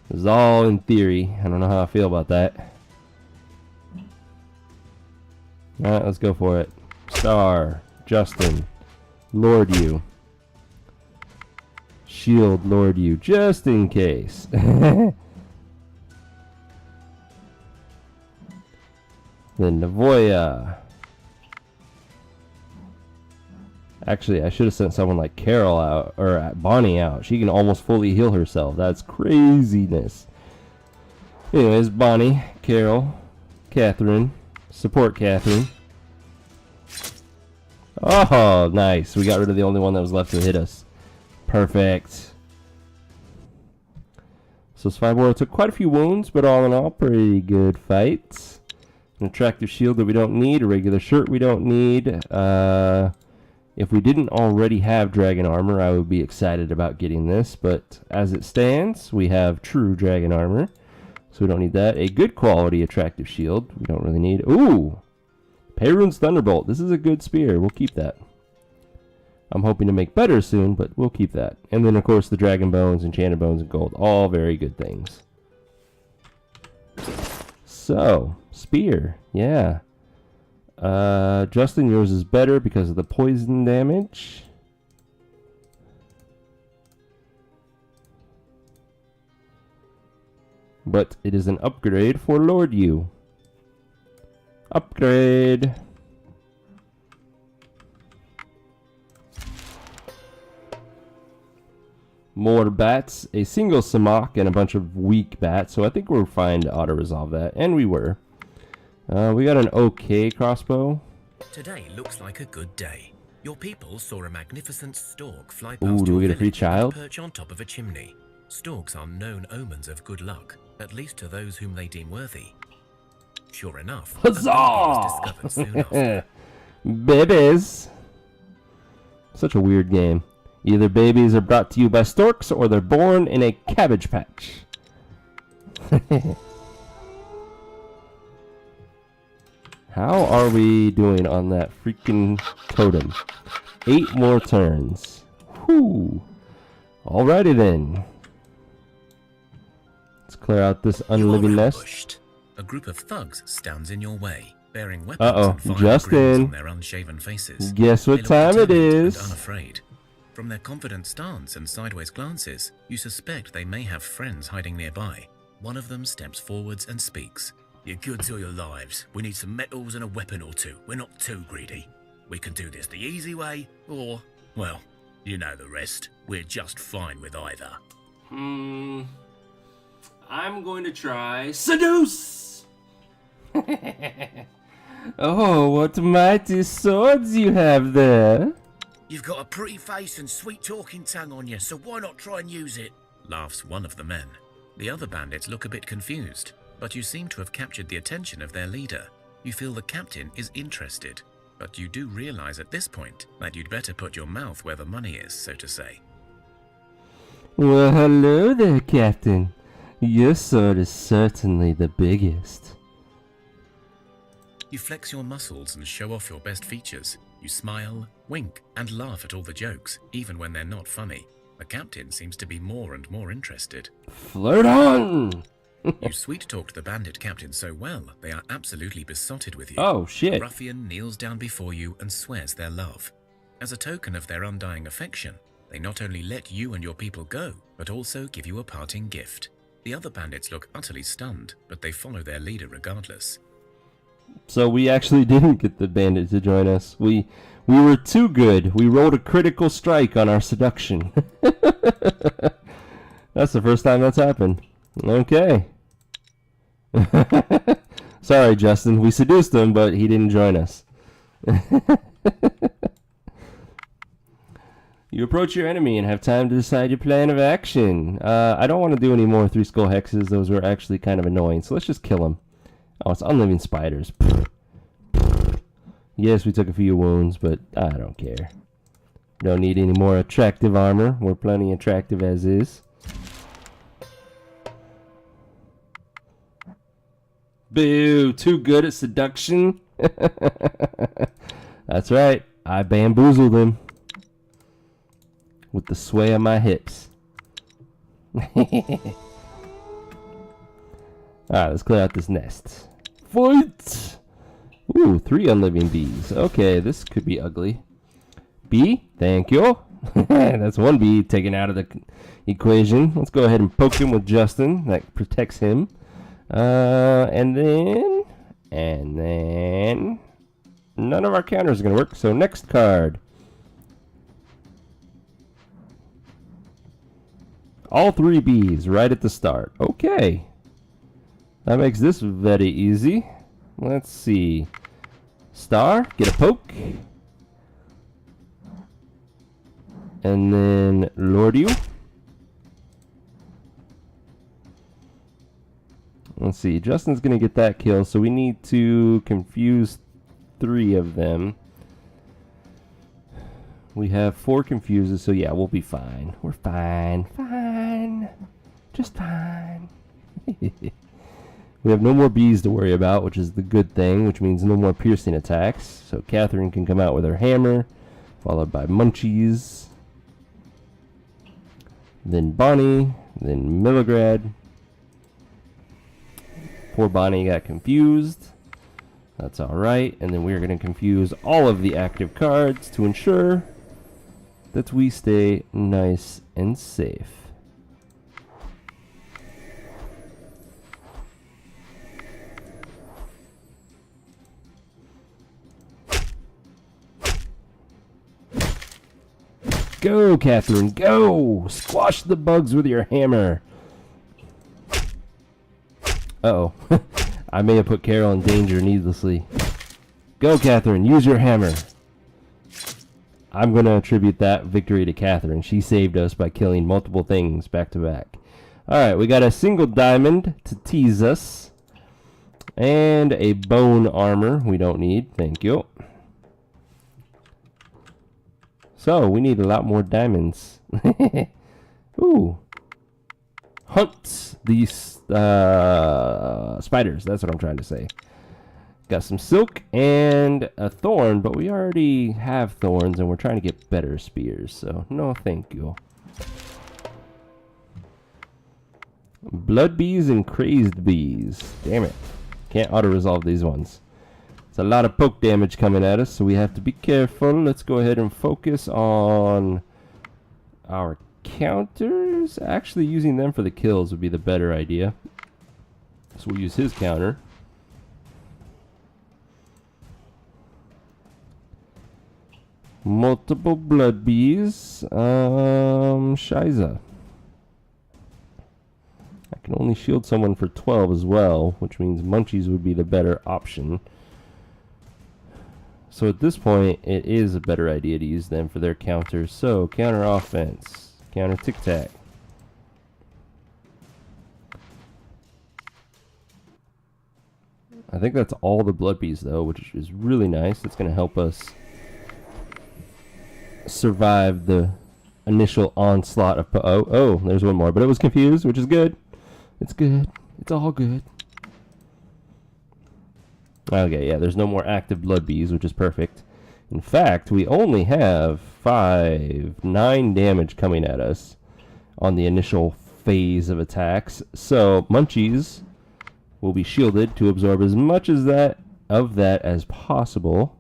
This is all in theory. I don't know how I feel about that. Alright, let's go for it. Star, Justin, Lord you. Shield, Lord you, just in case. Then Navoya. Actually, I should have sent someone like Carol out, or Bonnie out. She can almost fully heal herself. That's craziness. Anyways, Bonnie, Carol, Catherine. Support Catherine. Oh, nice. We got rid of the only one that was left to hit us. Perfect. So Spyboro took quite a few wounds, but all in all, pretty good fights. An attractive shield that we don't need. A regular shirt we don't need. If we didn't already have dragon armor, I would be excited about getting this. But as it stands, we have true dragon armor. So we don't need that. A good quality attractive shield. We don't really need. Ooh! Perun's Thunderbolt. This is a good spear. We'll keep that. I'm hoping to make better soon, but we'll keep that. And then, of course, the Dragon Bones, Enchanted Bones, and Gold. All very good things. So, spear. Yeah. Justin, yours is better because of the poison damage. But it is an upgrade for Lord you. Upgrade. More bats, a single Samok, and a bunch of weak bats. So I think we're fine to auto-resolve that. And we were. We got an okay crossbow. Today looks like a good day. Your people saw a magnificent stork fly Ooh, past do your we get a free village and child? perch on top of a chimney. Storks are known omens of good luck, at least to those whom they deem worthy. Sure enough, a baby was discovered soon after. Babies. Such a weird game. Either babies are brought to you by storks or they're born in a cabbage patch. How are we doing on that freaking totem? 8 more turns. Whew. Alrighty then. Let's clear out this unliving nest. Ambushed. A group of thugs stands in your way, bearing weapons Uh-oh, and fire Justin. grins on their unshaven faces. Guess what They look time it determined is. and unafraid. From their confident stance and sideways glances, you suspect they may have friends hiding nearby. One of them steps forwards and speaks. Your goods or your lives. We need some metals and a weapon or two. We're not too greedy. We can do this the easy way, or, well, you know the rest. We're just fine with either. I'm going to try seduce. Oh, what mighty swords you have there. You've got a pretty face and sweet talking tongue on you, so why not try and use it? Laughs one of the men. The other bandits look a bit confused, but you seem to have captured the attention of their leader. You feel the captain is interested, but you do realize at this point that you'd better put your mouth where the money is, so to say. Well, hello there, Captain. Your sword is certainly the biggest. You flex your muscles and show off your best features. You smile, wink, and laugh at all the jokes, even when they're not funny. The captain seems to be more and more interested. Flirt on! You sweet-talked the bandit captain so well, they are absolutely besotted with you. Oh, shit. The ruffian kneels down before you and swears their love. As a token of their undying affection, they not only let you and your people go, but also give you a parting gift. The other bandits look utterly stunned, but they follow their leader regardless. So we actually didn't get the bandit to join us. We were too good. We rolled a critical strike on our seduction. That's the first time that's happened. Okay. Sorry, Justin. We seduced him, but he didn't join us. You approach your enemy and have time to decide your plan of action. I don't want to do any more 3 skull hexes. Those were actually kind of annoying. So let's just kill him. Oh, it's unliving spiders. Yes, we took a few wounds, but I don't care. Don't need any more attractive armor. We're plenty attractive as is. Boo! Too good at seduction? That's right. I bamboozled him. With the sway of my hips. Alright, let's clear out this nest. Fight! Ooh, 3 unliving bees. Okay, this could be ugly. Bee, thank you. That's 1 bee taken out of the equation. Let's go ahead and poke him with Justin. That protects him. And then... None of our counters are going to work, so next card. All 3 bees right at the start. Okay. That makes this very easy. Let's see. Star, get a poke. And then Lord you. Let's see. Justin's going to get that kill, so we need to confuse 3 of them. We have 4 confuses, so yeah, we'll be fine. We're fine. Fine. Just fine. We have no more bees to worry about, which is the good thing, which means no more piercing attacks. So Catherine can come out with her hammer, followed by Munchies. Then Bonnie, then Milligrad. Poor Bonnie got confused. That's alright. And then we're going to confuse all of the active cards to ensure that we stay nice and safe. Go, Catherine, go! Squash the bugs with your hammer. Uh-oh. I may have put Carol in danger needlessly. Go, Catherine, use your hammer. I'm going to attribute that victory to Catherine. She saved us by killing multiple things back to back. Alright, we got a single diamond to tease us. And a bone armor we don't need. Thank you. So, we need a lot more diamonds. Ooh. Hunt these spiders. That's what I'm trying to say. Got some silk and a thorn, but we already have thorns and we're trying to get better spears. So, no thank you. Blood bees and crazed bees. Damn it. Can't auto-resolve these ones. It's a lot of poke damage coming at us, so we have to be careful. Let's go ahead and focus on our counters. Actually, using them for the kills would be the better idea. So we'll use his counter. Multiple blood bees. Shiza. I can only shield someone for 12 as well, which means Munchies would be the better option. So at this point, it is a better idea to use them for their counters. So, counter offense. Counter tic-tac. I think that's all the blood bees, though, which is really nice. It's going to help us survive the initial onslaught of... Oh, there's one more. But it was confused, which is good. It's good. It's all good. Okay, yeah, there's no more active blood bees, which is perfect. In fact, we only have 9 damage coming at us on the initial phase of attacks. So, Munchies will be shielded to absorb as much as that as possible.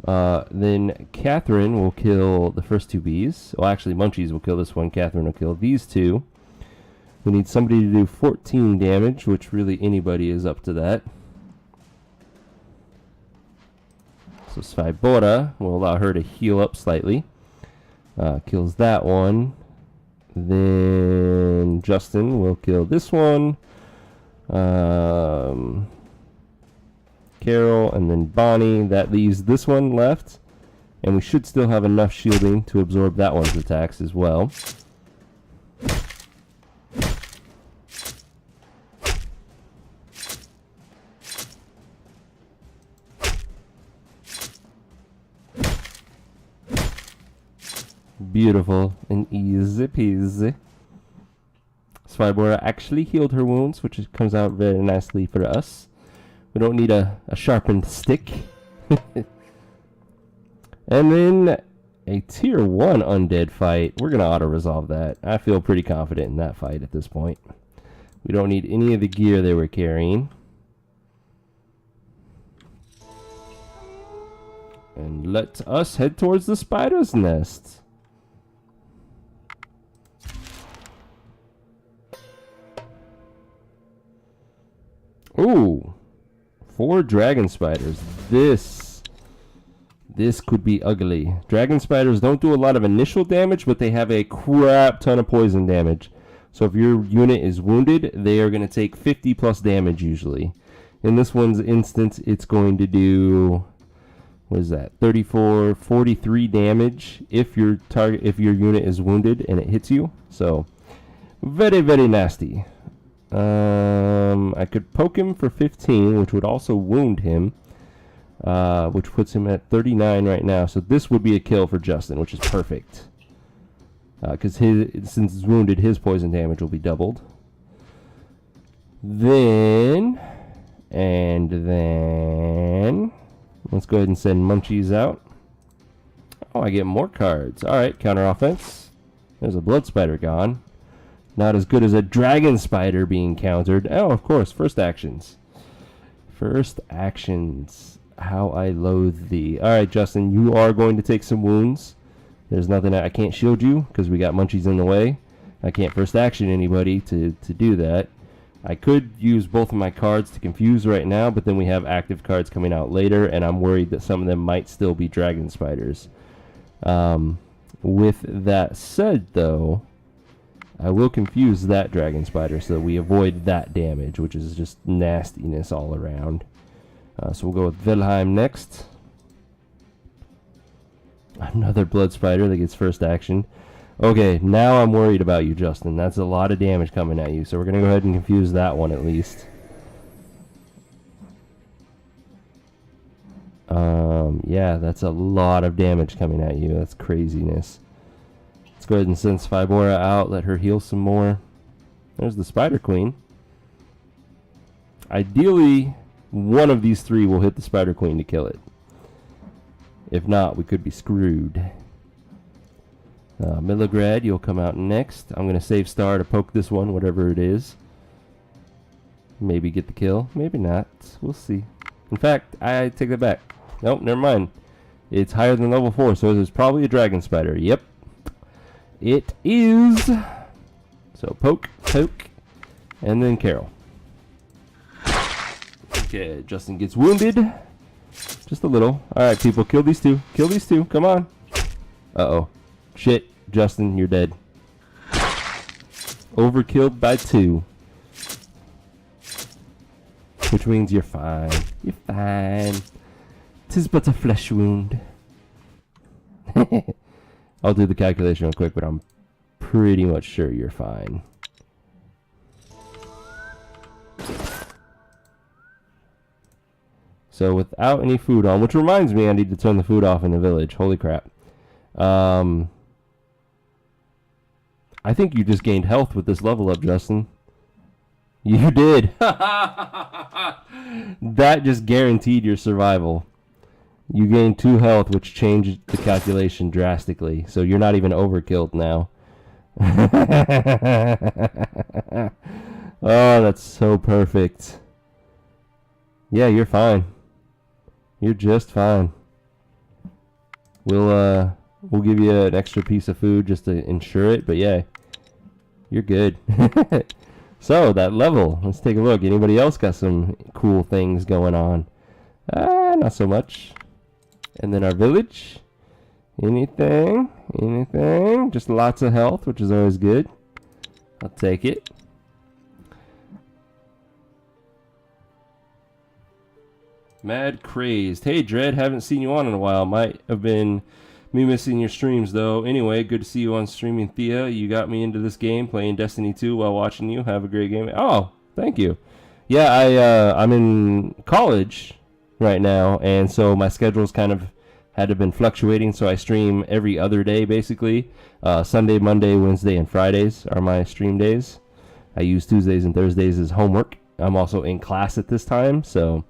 Then Catherine will kill the first 2 bees. Well, actually, Munchies will kill this one. Catherine will kill these 2. We need somebody to do 14 damage, which really anybody is up to that. So Svibora will allow her to heal up slightly. Kills that one. Then Justin will kill this one. Carol and then Bonnie. That leaves this one left. And we should still have enough shielding to absorb that one's attacks as well. beautiful and easy peasy. Svibora actually healed her wounds, which comes out very nicely for us. We don't need a sharpened stick. And then a tier 1 undead fight. We're going to auto-resolve that. I feel pretty confident in that fight at this point. We don't need any of the gear they were carrying. And let us head towards the spider's nest. Ooh. 4 dragon spiders. This could be ugly. Dragon spiders don't do a lot of initial damage, but they have a crap ton of poison damage. So if your unit is wounded, they are going to take 50 plus damage usually. In this one's instance, it's going to do, what is that, 34, 43 damage if your unit is wounded and it hits you. So very, very nasty. I could poke him for 15, which would also wound him, which puts him at 39 right now. So this would be a kill for Justin, which is perfect. Because since he's wounded, his poison damage will be doubled. Then, let's go ahead and send Munchies out. Oh, I get more cards. Alright, counter offense. There's a blood spider gone. Not as good as a dragon spider being countered. Oh, of course, first actions. First actions. How I loathe thee. Alright, Justin, you are going to take some wounds. There's nothing I can't shield you because we got Munchies in the way. I can't first action anybody to do that. I could use both of my cards to confuse right now, but then we have active cards coming out later, and I'm worried that some of them might still be dragon spiders. With that said, though, I will confuse that dragon spider so that we avoid that damage, which is just nastiness all around. So we'll go with Wilhelm next. Another blood spider that gets first action. Okay, now I'm worried about you, Justin. That's a lot of damage coming at you, so we're going to go ahead and confuse that one at least. Yeah, that's a lot of damage coming at you. That's craziness. Let's go ahead and send Svibora out, let her heal some more. There's the Spider Queen. Ideally, one of these 3 will hit the Spider Queen to kill it. If not, we could be screwed. Demoredread, you'll come out next. I'm going to save star to poke this one, whatever it is. Maybe get the kill. Maybe not. We'll see. In fact, I take that back. Nope, never mind. It's higher than level 4, so it's probably a dragon spider. Yep. It is. So poke, and then Carol. Okay, Justin gets wounded. Just a little. Alright, people, kill these 2. Kill these 2. Come on. Uh-oh. Shit. Justin, you're dead. Overkilled by 2. Which means you're fine. You're fine. 'Tis but a flesh wound. I'll do the calculation real quick, but I'm pretty much sure you're fine. So without any food on, which reminds me I need to turn the food off in the village. Holy crap. I think you just gained health with this level up, Justin. You did. That just guaranteed your survival. You gained 2 health, which changed the calculation drastically. So you're not even overkilled now. Oh, that's so perfect. Yeah, you're fine. You're just fine. We'll give you an extra piece of food just to ensure it, but yeah, you're good. So, that level, let's take a look. Anybody else got some cool things going on? Not so much. And then our village. Anything? Just lots of health, which is always good. I'll take it. Mad Crazed. Hey, Dread, haven't seen you on in a while. Might have been me missing your streams, though. Anyway, good to see you on streaming, Thea. You got me into this game, playing Destiny 2 while watching you. Have a great game. Oh, thank you. Yeah, I'm in college right now, and so my schedule's kind of had been fluctuating, so I stream every other day basically. Sunday, Monday, Wednesday, and Fridays are my stream days. I use Tuesdays and Thursdays as homework. I'm also in class at this time, so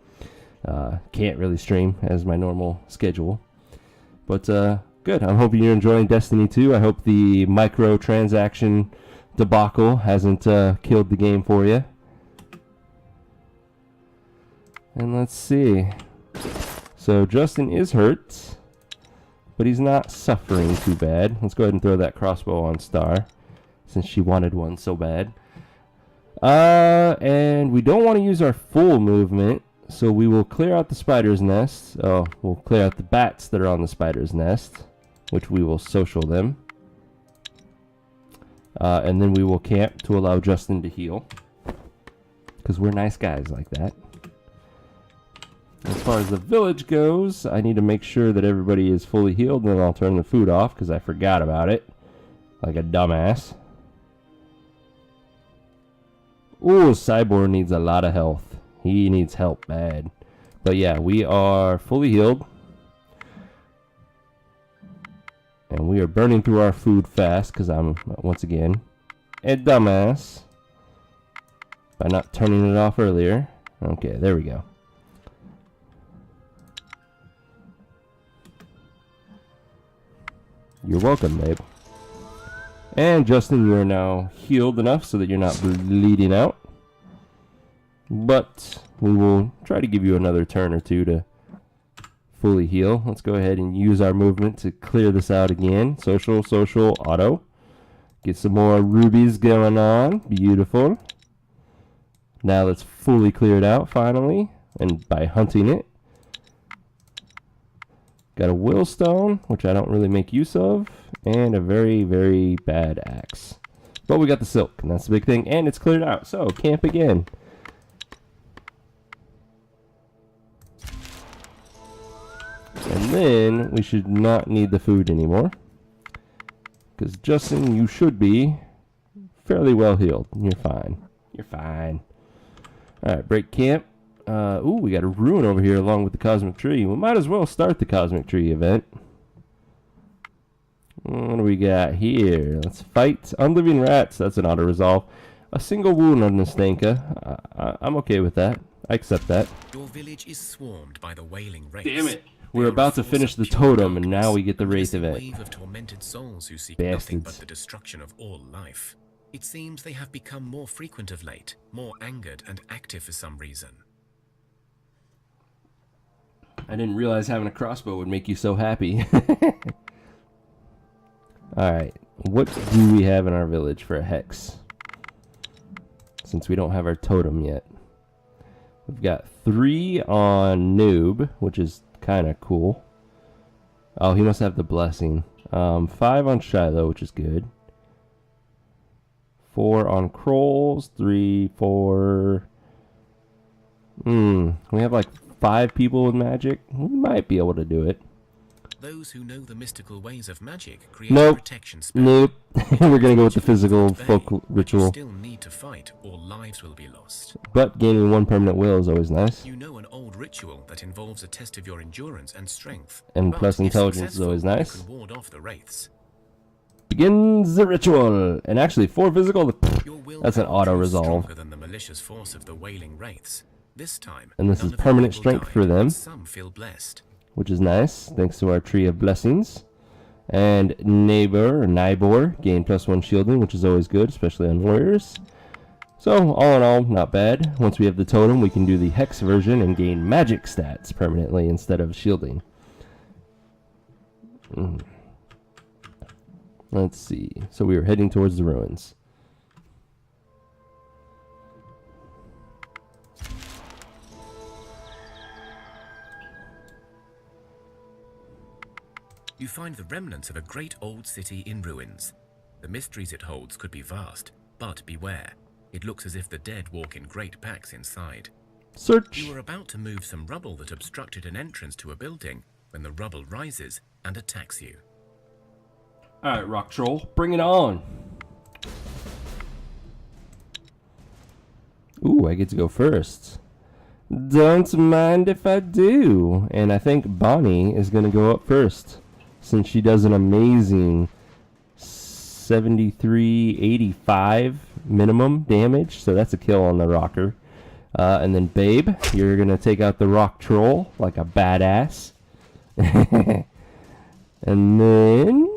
can't really stream as my normal schedule. But good. I'm hoping you're enjoying Destiny 2. I hope the microtransaction debacle hasn't killed the game for you. And let's see. So Justin is hurt, but he's not suffering too bad. Let's go ahead and throw that crossbow on Star, since she wanted one so bad. And we don't want to use our full movement, so we will clear out the spider's nest. Oh, we'll clear out the bats that are on the spider's nest, which we will social them. And then we will camp to allow Justin to heal, because we're nice guys like that. As far as the village goes, I need to make sure that everybody is fully healed, and then I'll turn the food off, because I forgot about it, like a dumbass. Ooh, Cyborg needs a lot of health. He needs help bad. But yeah, we are fully healed. And we are burning through our food fast, because I'm, once again, a dumbass. By not turning it off earlier. Okay, there we go. You're welcome, babe. And Justin, you are now healed enough so that you're not bleeding out. But we will try to give you another turn or two to fully heal. Let's go ahead and use our movement to clear this out again. Social, social, auto. Get some more rubies going on. Beautiful. Now let's fully clear it out finally. And by hunting it. Got a willstone, which I don't really make use of, and a very, very bad axe. But we got the silk, and that's the big thing, and it's cleared out, so camp again. And then we should not need the food anymore, because Justin, you should be fairly well healed. You're fine. You're fine. Alright, break camp. Ooh, we got a ruin over here along with the cosmic tree. We might as well start the cosmic tree event. What do we got here? Let's fight unliving rats. That's an auto resolve. A single wound on Nastanka. I'm okay with that. I accept that. Your village is swarmed by the wailing wraiths. Damn it! We're about to finish the totem, and now we get the wraith event. Wave of tormented souls who seek Bastards. nothing but the destruction of all life. It seems they have become more frequent of late, more angered and active for some reason. I didn't realize having a crossbow would make you so happy. Alright, what do we have in our village for a hex? Since we don't have our totem yet. We've got 3 on Noob, which is kind of cool. Oh, he must have the blessing. 5 on Shiloh, which is good. 4 on Krolls, 3, 4... we have like 5 people with magic. We might be able to do it. Those who know the mystical ways of magic create Nope. a protection spell. Nope. We're gonna go with the physical folk ritual. You still need to fight, or lives will be lost. But gaining 1 permanent will is always nice. You know an old ritual that involves a test of your endurance and strength. And But plus if intelligence is always successful, nice. You can ward off the wraiths. Begins the ritual. And actually, 4 physical, Your will that's an auto resolve. stronger than the malicious force of the wailing wraiths. This time, And this none is of the permanent people strength died, for them. but some feel blessed. Which is nice, thanks to our tree of blessings. And Nibor gain +1 shielding, which is always good, especially on warriors. So, all in all, not bad. Once we have the totem, we can do the hex version and gain magic stats permanently instead of shielding. Let's see. So we are heading towards the ruins. You find the remnants of a great old city in ruins. The mysteries it holds could be vast, but beware. It looks as if the dead walk in great packs inside. Search. You are about to move some rubble that obstructed an entrance to a building when the rubble rises and attacks you. Alright, Rock Troll, bring it on. Ooh, I get to go first. Don't mind if I do. And I think Bonnie is going to go up first, since she does an amazing 7385 minimum damage. So that's a kill on the rocker. And then Babe, you're going to take out the rock troll like a badass. and then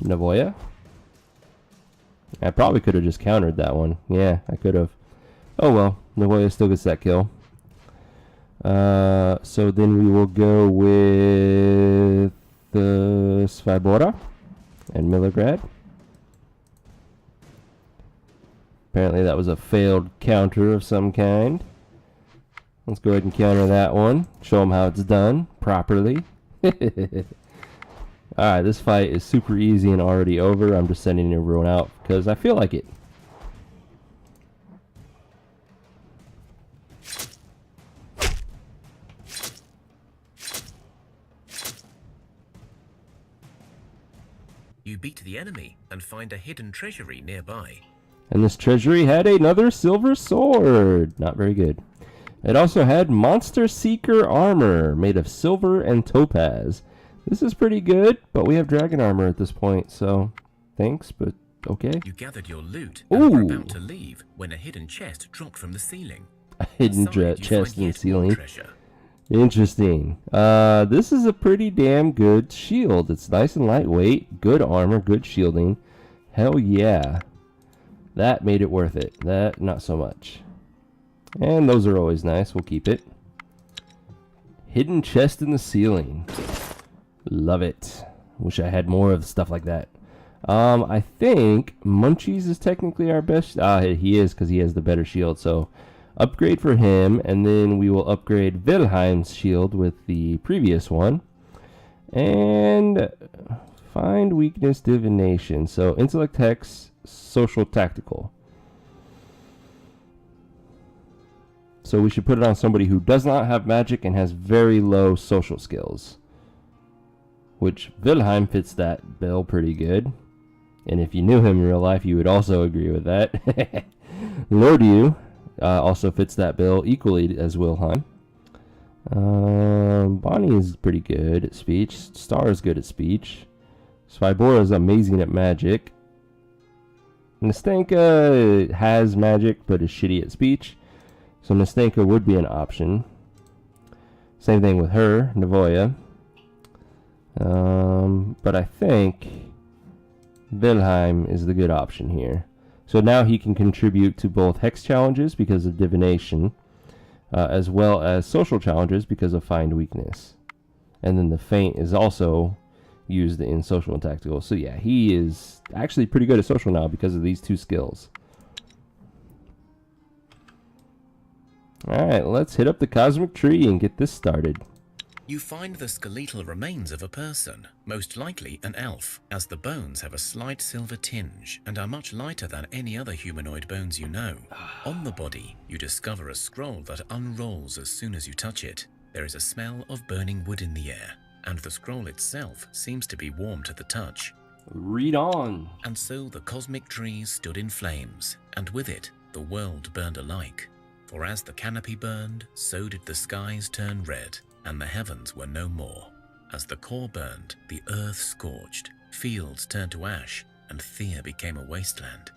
Navoya. I probably could have just countered that one. Yeah, I could have. Oh well, Navoya still gets that kill. So then we will go with the Svibora and Demoredread. Apparently that was a failed counter of some kind. Let's go ahead and counter that one. Show them how it's done properly. Alright, this fight is super easy and already over. I'm just sending everyone out because I feel like it. You beat the enemy and find a hidden treasury nearby. And this treasury had another silver sword. Not very good. It also had Monster Seeker armor made of silver and topaz. This is pretty good, but we have dragon armor at this point, so thanks, but okay. You gathered your loot and were about to leave when a hidden chest dropped from the ceiling. A hidden Inside, chest in the ceiling. Treasure. Interesting. This is a pretty damn good shield. It's nice and lightweight, good armor, good shielding. Hell yeah. That made it worth it. That, not so much. And those are always nice. We'll keep it. Hidden chest in the ceiling. Love it. Wish I had more of stuff like that. I think Munchies is technically our best. He is because he has the better shield. So upgrade for him. And then we will upgrade Wilhelm's shield with the previous one. And find weakness divination. So intellect hex. Social tactical. So we should put it on somebody who does not have magic and has very low social skills. Which Wilhelm fits that bill pretty good. And if you knew him in real life, you would also agree with that. Lordiu also fits that bill equally as Wilhelm. Bonnie is pretty good at speech. Star is good at speech. Svibora is amazing at magic. Nastenka has magic, but is shitty at speech. So Nastenka would be an option. Same thing with her, Navoya. But I think Wilhelm is the good option here. So now he can contribute to both hex challenges because of divination, as well as social challenges because of find weakness. And then the feint is also used in social and tactical. So yeah, he is actually pretty good at social now because of these two skills. Alright, let's hit up the cosmic tree and get this started. You find the skeletal remains of a person, most likely an elf, as the bones have a slight silver tinge and are much lighter than any other humanoid bones you know. On the body, you discover a scroll that unrolls as soon as you touch it. There is a smell of burning wood in the air, and the scroll itself seems to be warm to the touch. Read on. And so the cosmic tree stood in flames, and with it, the world burned alike. For as the canopy burned, so did the skies turn red, and the heavens were no more. As the core burned, the earth scorched, fields turned to ash, and Thea became a wasteland.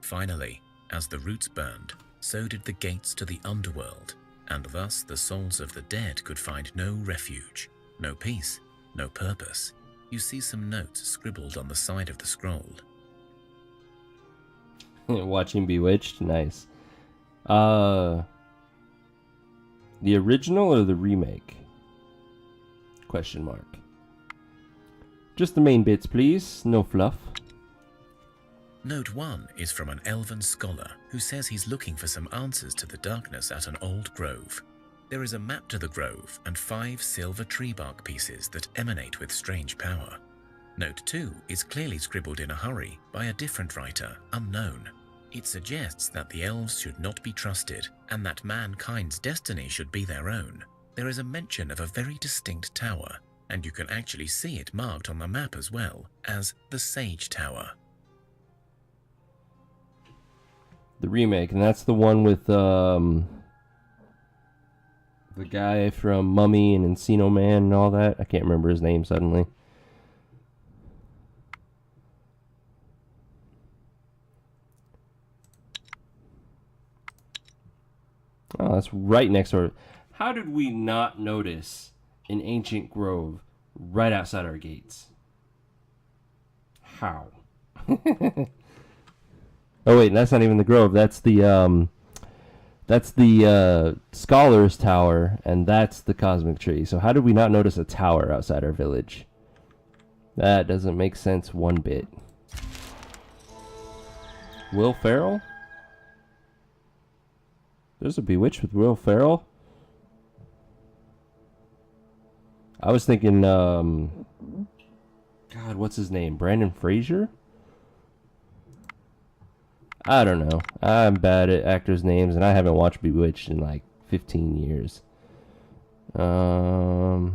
Finally, as the roots burned, so did the gates to the underworld, and thus the souls of the dead could find no refuge, no peace, no purpose. You see some notes scribbled on the side of the scroll. Watching Bewitched? Nice. The original or the remake? Question mark. Just the main bits, please. No fluff. Note 1 is from an elven scholar who says he's looking for some answers to the darkness at an old grove. There is a map to the grove and 5 silver tree bark pieces that emanate with strange power. Note 2 is clearly scribbled in a hurry by a different writer, unknown. It suggests that the elves should not be trusted and that mankind's destiny should be their own. There is a mention of a very distinct tower, and you can actually see it marked on the map as well as the Sage Tower. The remake, and that's the one with The guy from Mummy and Encino Man and all that. I can't remember his name suddenly. Oh, that's right next door. How did we not notice an ancient grove right outside our gates? How? Oh wait, that's not even the grove. That's the Scholars Tower, and that's the Cosmic Tree. So how did we not notice a tower outside our village? That doesn't make sense one bit. Will Ferrell? There's a Bewitched with Will Ferrell? I was thinking, God, what's his name? Brandon Fraser? I don't know. I'm bad at actors' names, and I haven't watched Bewitched in like 15 years. So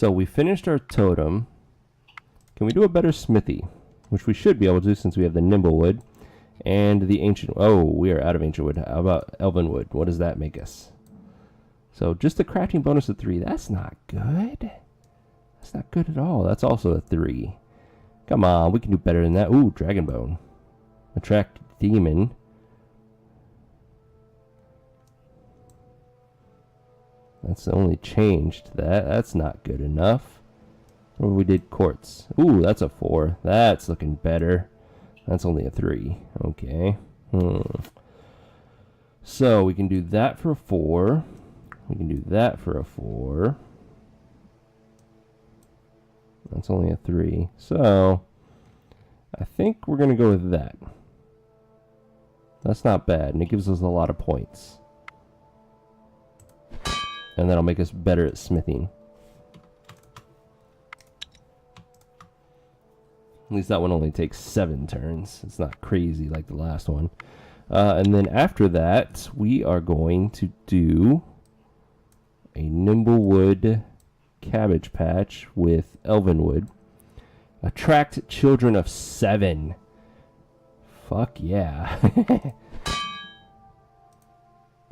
we finished our totem. Can we do a better smithy? Which we should be able to since we have the nimble wood and the ancient. Oh, we are out of ancient wood. How about elven wood? What does that make us? So just a crafting bonus of 3. That's not good. That's not good at all. That's also a 3. Come on, we can do better than that. Ooh, dragon bone. Attract demon. That's the only change to that. That's not good enough. Or we did quartz. Ooh, that's a 4. That's looking better. That's only a 3. Okay. So we can do that for a 4. We can do that for a 4. That's only a 3. So I think we're going to go with that. That's not bad, and it gives us a lot of points. And that'll make us better at smithing. At least that one only takes 7 turns. It's not crazy like the last one. And then after that, we are going to do a Nimblewood cabbage patch with Elvenwood. Attract children of 7. Fuck yeah.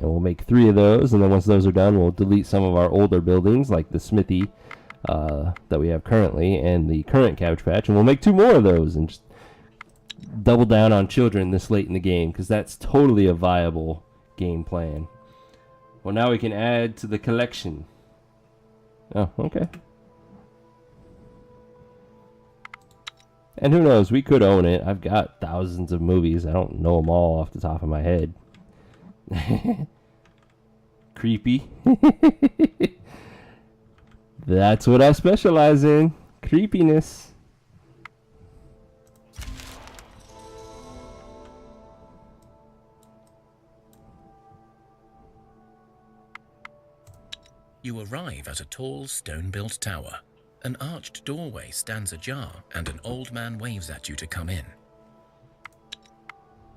And we'll make 3 of those, and then once those are done, we'll delete some of our older buildings, like the smithy that we have currently, and the current cabbage patch, and we'll make 2 more of those, and just double down on children this late in the game, because that's totally a viable game plan. Well, now we can add to the collection. Oh, okay. And who knows, we could own it. I've got thousands of movies. I don't know them all off the top of my head. Creepy. That's what I specialize in. Creepiness. You arrive at a tall stone-built tower. An arched doorway stands ajar, and an old man waves at you to come in.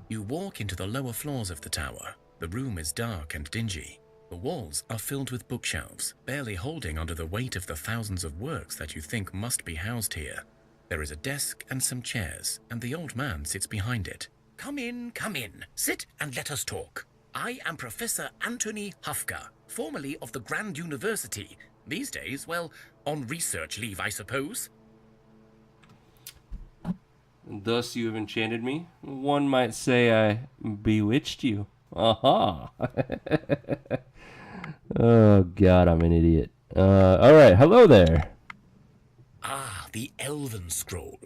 You walk into the lower floors of the tower. The room is dark and dingy. The walls are filled with bookshelves, barely holding under the weight of the thousands of works that you think must be housed here. There is a desk and some chairs, and the old man sits behind it. Come in. Sit and let us talk. I am Professor Anthony Hufka, formerly of the Grand University. These days, well, on research leave, I suppose. Thus you have enchanted me. One might say I bewitched you. Aha! Oh god, I'm an idiot. Alright, hello there. Ah, the Elven Scroll.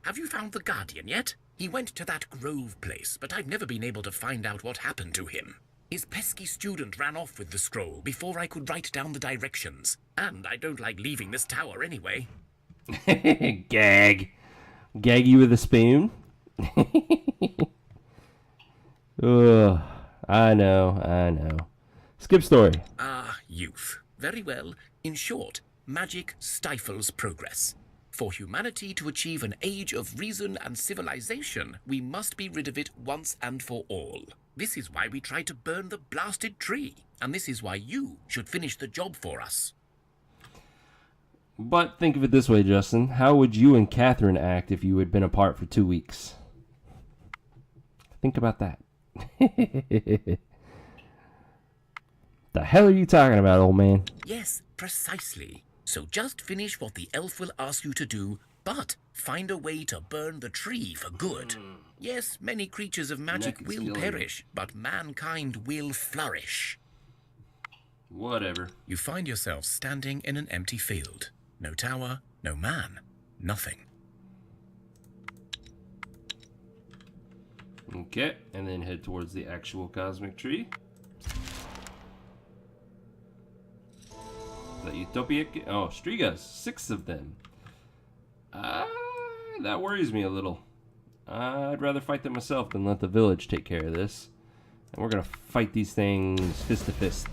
Have you found the Guardian yet? He went to that Grove place, but I've never been able to find out what happened to him. His pesky student ran off with the scroll before I could write down the directions. And I don't like leaving this tower anyway. Gag. Gag you with a spoon? Ugh, I know. Skip story. Ah, youth. Very well. In short, magic stifles progress. For humanity to achieve an age of reason and civilization, we must be rid of it once and for all. This is why we try to burn the blasted tree, and this is why you should finish the job for us. But think of it this way, Justin. How would you and Catherine act if you had been apart for 2 weeks? Think about that. The hell are you talking about, old man? Yes, precisely. So just finish what the elf will ask you to do, but find a way to burn the tree for good. Yes, many creatures of magic Neck is will killing me. perish, but mankind will flourish. Whatever. You find yourself standing in an empty field. No tower, no man, nothing. Okay, and then head towards the actual cosmic tree. Is that Utopia? Oh, Strigas. 6 of them. That worries me a little. I'd rather fight them myself than let the village take care of this. And we're gonna fight these things fist to fist.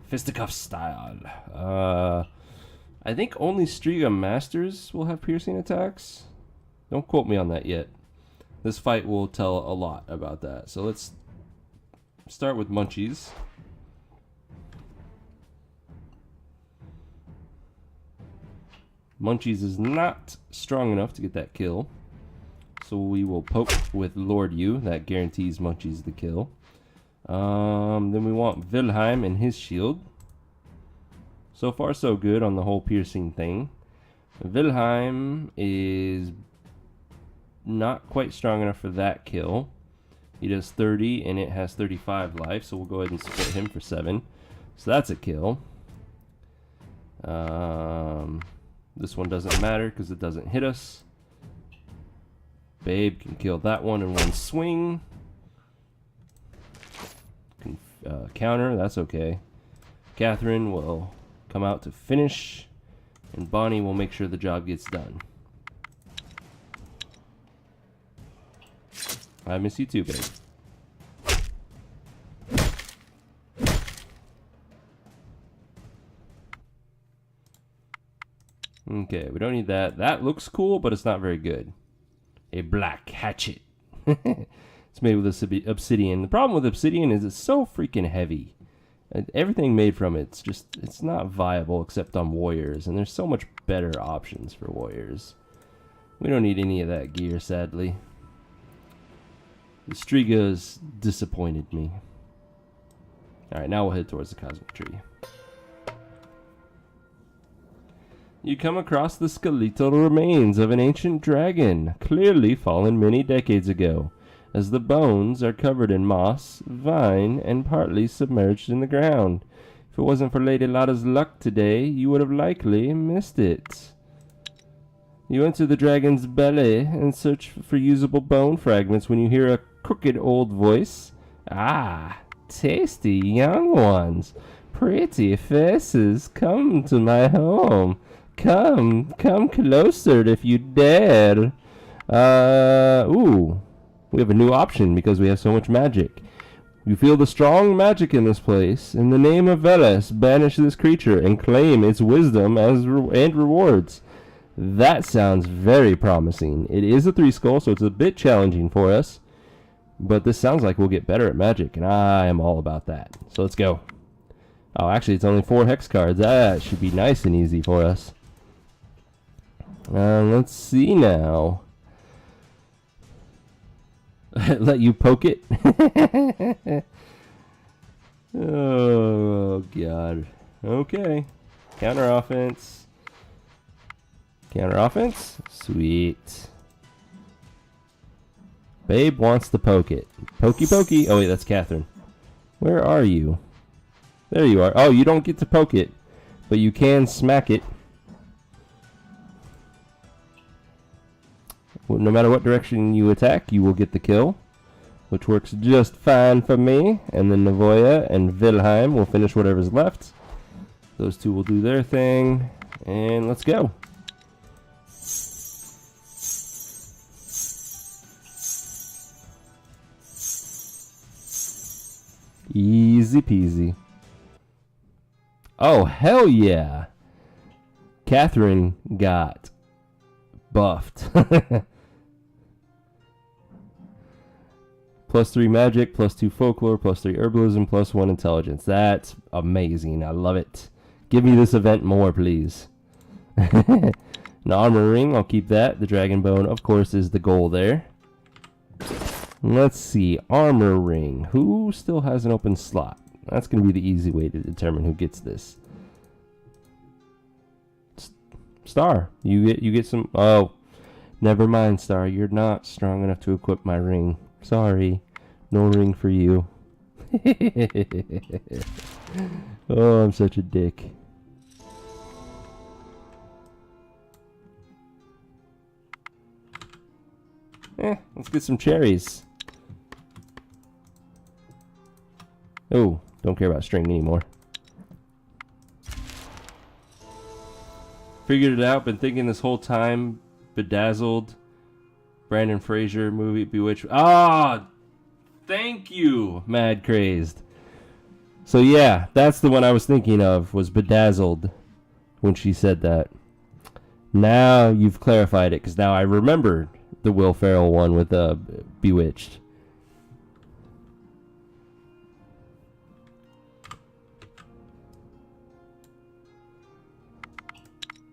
Fisticuff style. I think only Striga Masters will have piercing attacks. Don't quote me on that yet. This fight will tell a lot about that. So let's start with Munchies. Munchies is not strong enough to get that kill. So we will poke with Lord Yu. That guarantees Munchies the kill. Then we want Wilhelm and his shield. So far so good on the whole piercing thing. Wilhelm is not quite strong enough for that kill. He does 30 and it has 35 life, so we'll go ahead and split him for 7. So that's a kill. This one doesn't matter because it doesn't hit us. Babe can kill that one in one swing. Counter, that's okay. Catherine will come out to finish, and Bonnie will make sure the job gets done. I miss you too, babe. Okay, we don't need that. That looks cool, but it's not very good. A black hatchet. It's made with obsidian. The problem with obsidian is it's so freaking heavy. Everything made from it's not viable except on warriors, and there's so much better options for warriors. We don't need any of that gear, sadly. The Strigas disappointed me. Alright, now we'll head towards the cosmic tree. You come across the skeletal remains of an ancient dragon, clearly fallen many decades ago, as the bones are covered in moss, vine, and partly submerged in the ground. If it wasn't for Lady Lotta's luck today, you would have likely missed it. You enter the dragon's belly and search for usable bone fragments when you hear a crooked old voice. Ah, tasty young ones, pretty faces, come to my home. Come closer if you dare. Ooh. We have a new option because we have so much magic. You feel the strong magic in this place. In the name of Veles, banish this creature and claim its wisdom and rewards. That sounds very promising. It is a 3 skull, so it's a bit challenging for us. But this sounds like we'll get better at magic, and I am all about that. So let's go. Oh, actually, it's only 4 hex cards. That should be nice and easy for us. Let's see now. Let you poke it? Oh, God. Okay. Counter offense. Counter offense? Sweet. Babe wants to poke it. Pokey pokey. Oh, wait, that's Catherine. Where are you? There you are. Oh, you don't get to poke it, but you can smack it. Well, no matter what direction you attack, you will get the kill, which works just fine for me. And then Navoya and Wilhelm will finish whatever's left. Those two will do their thing, and let's go. Easy peasy. Oh, hell yeah. Catherine got buffed. +3 magic, +2 folklore, +3 herbalism, +1 intelligence. That's amazing. I love it. Give me this event more, please. An armor ring, I'll keep that. The dragon bone, of course, is the goal there. Let's see. Armor ring. Who still has an open slot? That's going to be the easy way to determine who gets this. Star, you get some. Oh, never mind, Star. You're not strong enough to equip my ring. Sorry, no ring for you. Oh, I'm such a dick. Let's get some cherries. Oh, don't care about string anymore. Figured it out. Been thinking this whole time. Bedazzled. Brandon Fraser movie. Bewitched. Ah! Thank you, Mad Crazed. So yeah, that's the one I was thinking of, was Bedazzled, when she said that. Now you've clarified it, because now I remembered the Will Ferrell one with Bewitched.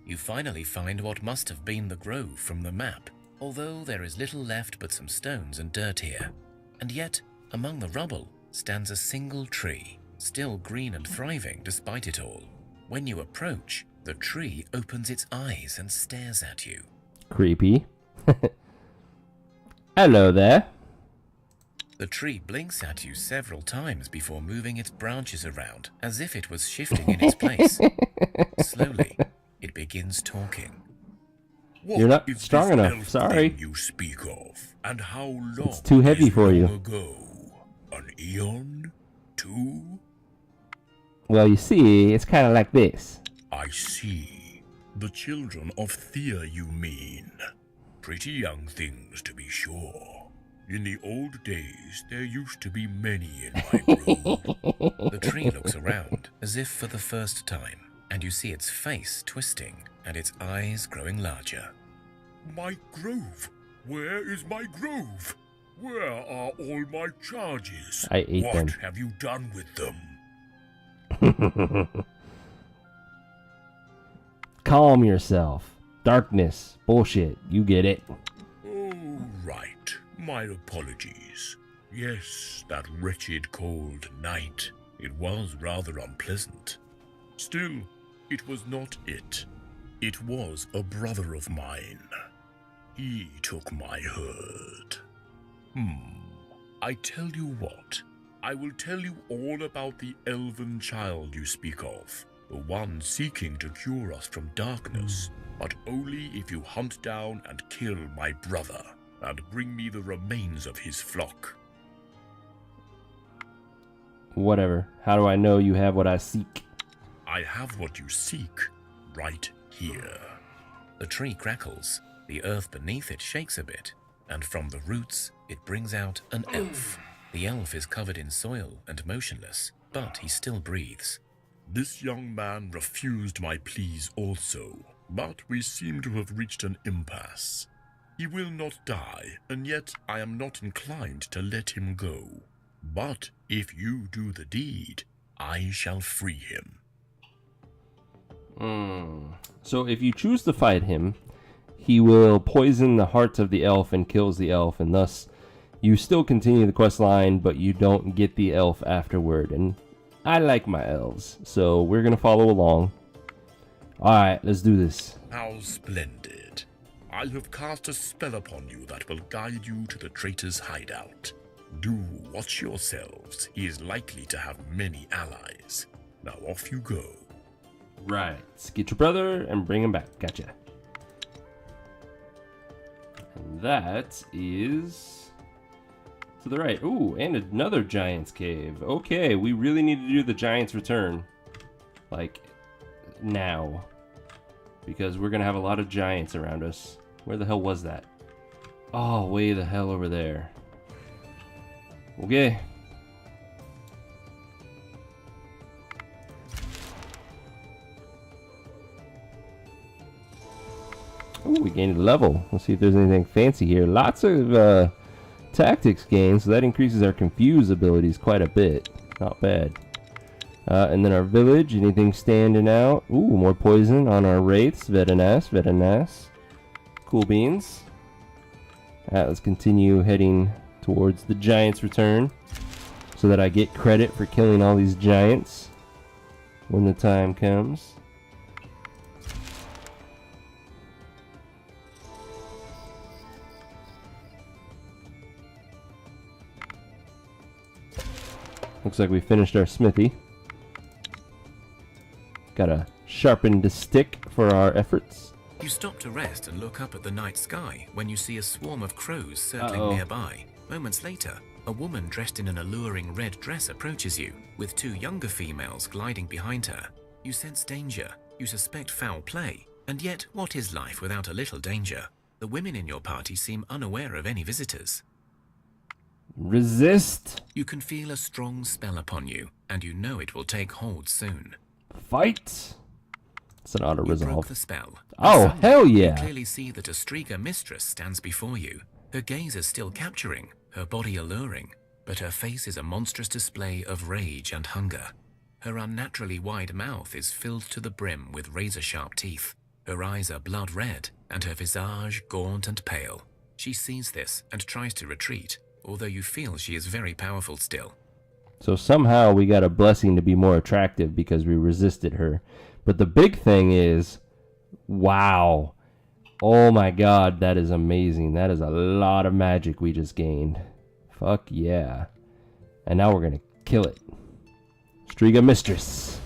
You finally find what must have been the grove from the map, although there is little left but some stones and dirt here. And yet, among the rubble, stands a single tree, still green and thriving despite it all. When you approach, the tree opens its eyes and stares at you. Creepy. Hello there. The tree blinks at you several times before moving its branches around, as if it was shifting in its place. Slowly, it begins talking. You're not strong enough. Sorry. You speak of, and how long? It's too heavy for you. Ago? An eon? 2? Well, you see, it's kind of like this. I see. The children of Thea, you mean? Pretty young things, to be sure. In the old days, there used to be many in my grove. The tree looks around, as if for the first time, and you see its face twisting and its eyes growing larger. My grove? Where is my grove? Where are all my charges? I ate them. What have you done with them? Calm yourself. Darkness. Bullshit. You get it. Oh, right. My apologies. Yes, that wretched cold night. It was rather unpleasant. Still, it was not it. It was a brother of mine. He took my herd. I tell you what. I will tell you all about the elven child you speak of. The one seeking to cure us from darkness. But only if you hunt down and kill my brother, and bring me the remains of his flock. Whatever. How do I know you have what I seek? I have what you seek, right here. The tree crackles, the earth beneath it shakes a bit, and from the roots it brings out an elf. The elf is covered in soil and motionless, but he still breathes. This young man refused my pleas also, but we seem to have reached an impasse. He will not die, and yet I am not inclined to let him go. But if you do the deed, I shall free him. So if you choose to fight him, he will poison the heart of the elf and kills the elf, and thus you still continue the quest line, but you don't get the elf afterward. And I like my elves, so we're going to follow along. Alright, let's do this. How splendid. I have cast a spell upon you that will guide you to the traitor's hideout. Do watch yourselves. He is likely to have many allies. Now off you go. Right. Let's get your brother and bring him back. Gotcha. And that is to the right. Ooh, and another giant's cave. Okay, we really need to do the giant's return. Like, now. Because we're going to have a lot of giants around us. Where the hell was that? Oh, way the hell over there. Okay. Ooh, we gained a level. Let's see if there's anything fancy here. Lots of tactics gained, so that increases our confuse abilities quite a bit. Not bad. And then our village, anything standing out? Ooh, more poison on our wraiths. Very nice, very nice. Cool beans. Alright, let's continue heading towards the giant's return. so that I get credit for killing all these giants when the time comes. Looks like we finished our smithy. Gotta sharpen the stick for our efforts. You stop to rest and look up at the night sky when you see a swarm of crows circling nearby. Moments later, a woman dressed in an alluring red dress approaches you, with 2 younger females gliding behind her. You sense danger, you suspect foul play, and yet what is life without a little danger? The women in your party seem unaware of any visitors. Resist. You can feel a strong spell upon you, and you know it will take hold soon. Fight. It's an auto You resolve. broke the spell. Oh, Suddenly, hell yeah. You clearly see that a Striga mistress stands before you. Her gaze is still capturing, her body alluring, but her face is a monstrous display of rage and hunger. Her unnaturally wide mouth is filled to the brim with razor-sharp teeth. Her eyes are blood red, and her visage gaunt and pale. She sees this and tries to retreat, although you feel she is very powerful still. So somehow we got a blessing to be more attractive because we resisted her. But the big thing is, wow. Oh my god, that is amazing. That is a lot of magic we just gained. Fuck yeah. And now we're gonna kill it. Striga Mistress,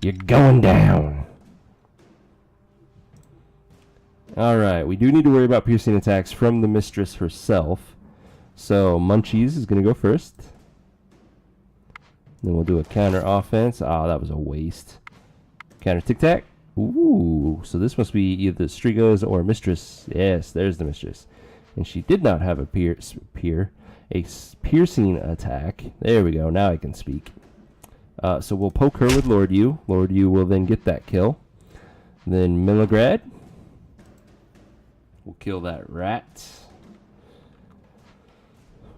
you're going down. Alright, we do need to worry about piercing attacks from the Mistress herself. So Munchies is gonna go first. Then we'll do a counter offense. Ah, that was a waste. Counter tic-tac. Ooh, so this must be either Striga's or Mistress. Yes, there's the Mistress. And she did not have a piercing attack. There we go, now I can speak. So we'll poke her with Lord U. Lord U will then get that kill. Then Milligrad. We'll kill that rat.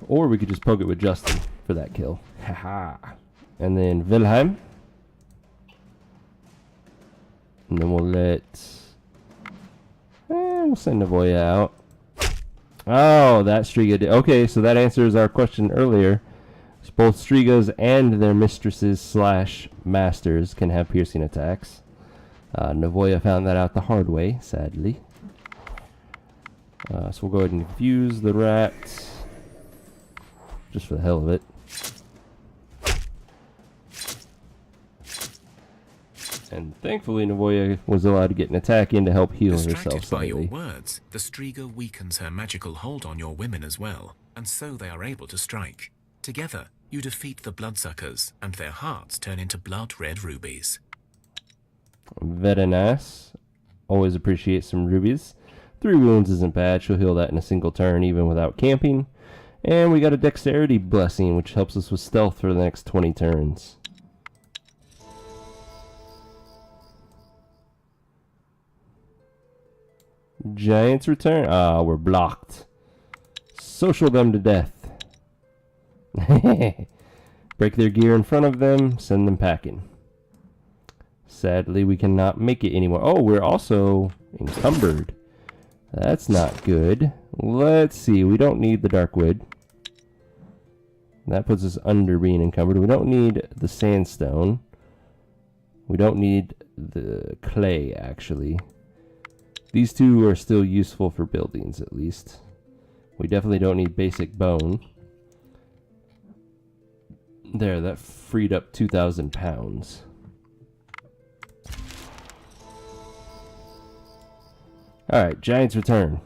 Or we could just poke it with Justin for that kill. Haha. And then Wilhelm. And then we'll we'll send Navoya out. Oh, that Striga did. Okay, so that answers our question earlier. So both Strigas and their mistresses / masters can have piercing attacks. Navoya found that out the hard way, sadly. So we'll go ahead and infuse the rat. Just for the hell of it. And thankfully, Navoya was allowed to get an attack in to help heal herself Distracted by your slightly. words, the Striga weakens her magical hold on your women as well, and so they are able to strike. Together, you defeat the bloodsuckers, and their hearts turn into blood-red rubies. Very nice. Always appreciate some rubies. 3 wounds isn't bad. She'll heal that in a single turn, even without camping. And we got a dexterity blessing, which helps us with stealth for the next 20 turns. Giants return. Ah, we're blocked. Social them to death. Break their gear in front of them, send them packing. Sadly, we cannot make it anymore. Oh, we're also encumbered. That's not good. Let's see. We don't need the dark wood. That puts us under being encumbered. We don't need the sandstone. We don't need the clay, actually. These 2 are still useful for buildings, at least. We definitely don't need basic bone. There, that freed up 2,000 pounds. Alright, Giants return.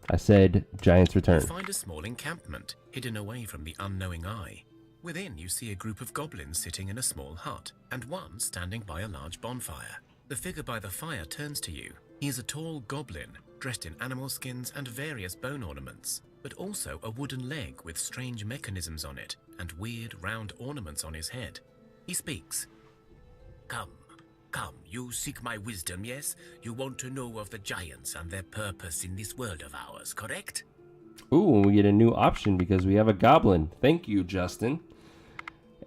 I said Giants return. You find a small encampment, hidden away from the unknowing eye. Within, you see a group of goblins sitting in a small hut, and one standing by a large bonfire. The figure by the fire turns to you. He is a tall goblin, dressed in animal skins and various bone ornaments, but also a wooden leg with strange mechanisms on it, and weird round ornaments on his head. He speaks. Come, you seek my wisdom, yes? You want to know of the giants and their purpose in this world of ours, correct? Ooh, and we get a new option because we have a goblin. Thank you, Justin.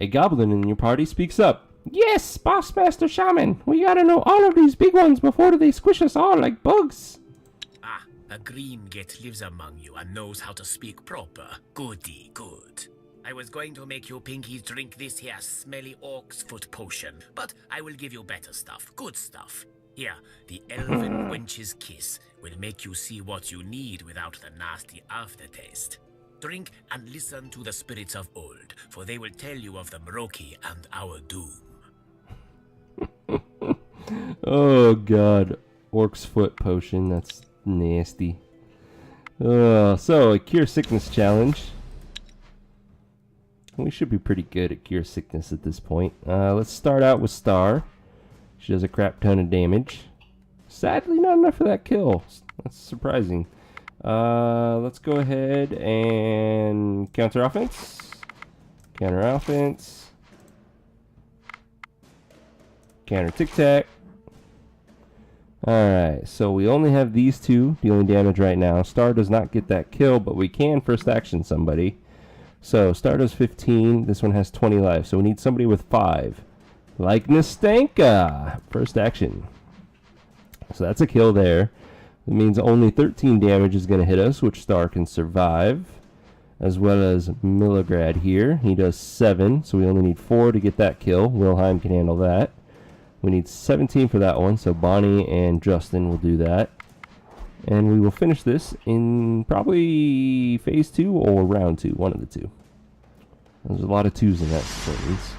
A goblin in your party speaks up. Yes, Boss Master Shaman. We gotta know all of these big ones before they squish us all like bugs. A green get lives among you and knows how to speak proper. Goody good. I was going to make you pinkies drink this here smelly orc's foot potion, but I will give you better stuff, good stuff. Here, the elven wench's kiss will make you see what you need without the nasty aftertaste. Drink and listen to the spirits of old, for they will tell you of the Mroki and our doom. Oh god. Orc's foot potion, that's nasty. So, a cure sickness challenge. We should be pretty good at cure sickness at this point. Let's start out with Star. She does a crap ton of damage. Sadly, not enough for that kill. That's surprising. Let's go ahead and counter offense. Counter offense. Counter tic tac. Alright, so we only have these two dealing damage right now. Star does not get that kill, but we can first action somebody. So, Star does 15. This one has 20 life, so we need somebody with 5. Like Nastanka! First action. So that's a kill there. It means only 13 damage is going to hit us, which Star can survive. As well as Milligrad here. He does 7, so we only need 4 to get that kill. Wilhelm can handle that. We need 17 for that one, so Bonnie and Justin will do that. And we will finish this in probably phase 2 or round 2, one of the two. There's a lot of 2s in that phase.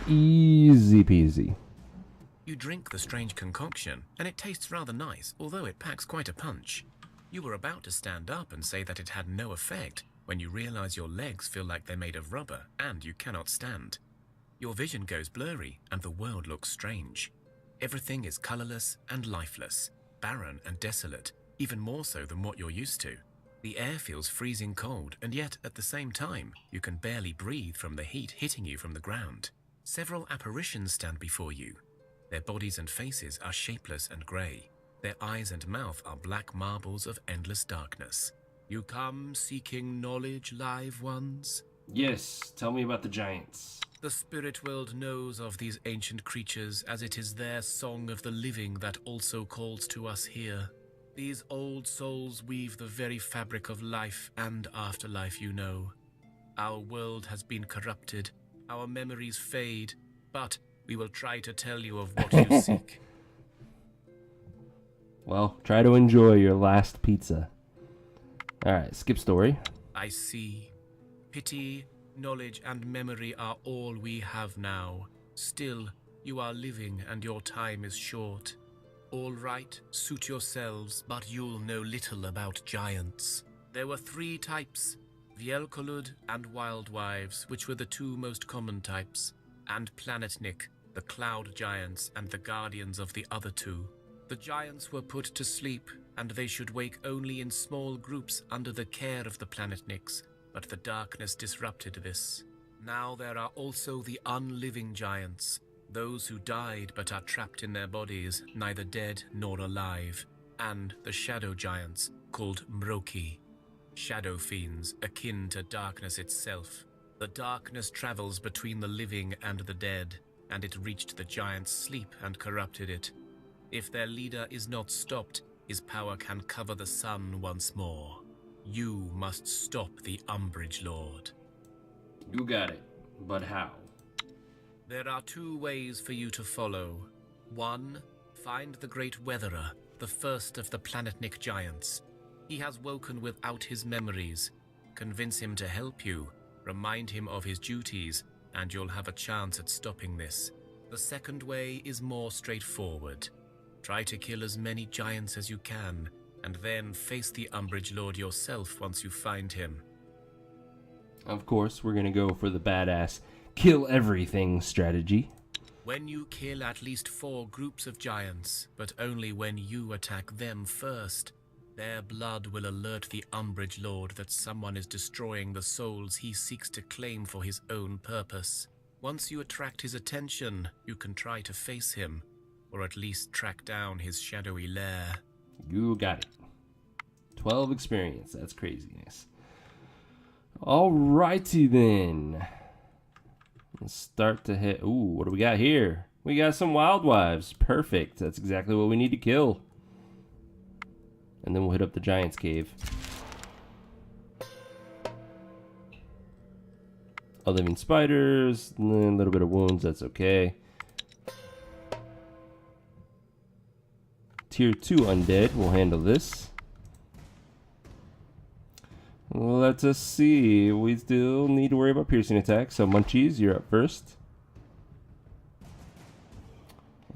Easy peasy. You drink the strange concoction, and it tastes rather nice, although it packs quite a punch. You were about to stand up and say that it had no effect, when you realize your legs feel like they're made of rubber, and you cannot stand. Your vision goes blurry, and the world looks strange. Everything is colorless and lifeless, barren and desolate, even more so than what you're used to. The air feels freezing cold, and yet, at the same time, you can barely breathe from the heat hitting you from the ground. Several apparitions stand before you. Their bodies and faces are shapeless and grey. Their eyes and mouth are black marbles of endless darkness. You come seeking knowledge, live ones? Yes, tell me about the giants. The spirit world knows of these ancient creatures, as it is their song of the living that also calls to us here. These old souls weave the very fabric of life and afterlife, you know. Our world has been corrupted, our memories fade, but we will try to tell you of what you seek. Well, try to enjoy your last pizza. Alright, skip story. I see. Pity, knowledge, and memory are all we have now. Still, you are living and your time is short. All right, suit yourselves, but you'll know little about giants. There were 3 types, Vielkolud and Wildwives, which were the 2 most common types, and Planetnik, the cloud giants and the guardians of the other 2. The giants were put to sleep, and they should wake only in small groups under the care of the Planetniks, but the darkness disrupted this. Now there are also the unliving giants, those who died but are trapped in their bodies, neither dead nor alive, and the shadow giants, called Mroki. Shadow fiends, akin to darkness itself. The darkness travels between the living and the dead, and it reached the giant's sleep and corrupted it. If their leader is not stopped, his power can cover the sun once more. You must stop the Umbrage Lord. You got it, but how? There are 2 ways for you to follow. 1, find the Great Weatherer, the first of the Planetnik giants. He has woken without his memories. Convince him to help you, remind him of his duties, and you'll have a chance at stopping this. The second way is more straightforward. Try to kill as many giants as you can, and then face the Umbrage Lord yourself once you find him. Of course, we're gonna go for the badass kill everything strategy. When you kill at least 4 groups of giants, but only when you attack them first, their blood will alert the Umbrage Lord that someone is destroying the souls he seeks to claim for his own purpose. Once you attract his attention, you can try to face him, or at least track down his shadowy lair. You got it. 12 experience, that's craziness. Alrighty then. Let's start to hit. Ooh, what do we got here? We got some wild wives. Perfect. That's exactly what we need to kill. And then we'll hit up the Giant's Cave. A living spiders, and then a little bit of wounds, that's okay. Tier 2 undead, we'll handle this. Let us see. We still need to worry about piercing attacks. So Munchies, you're up first.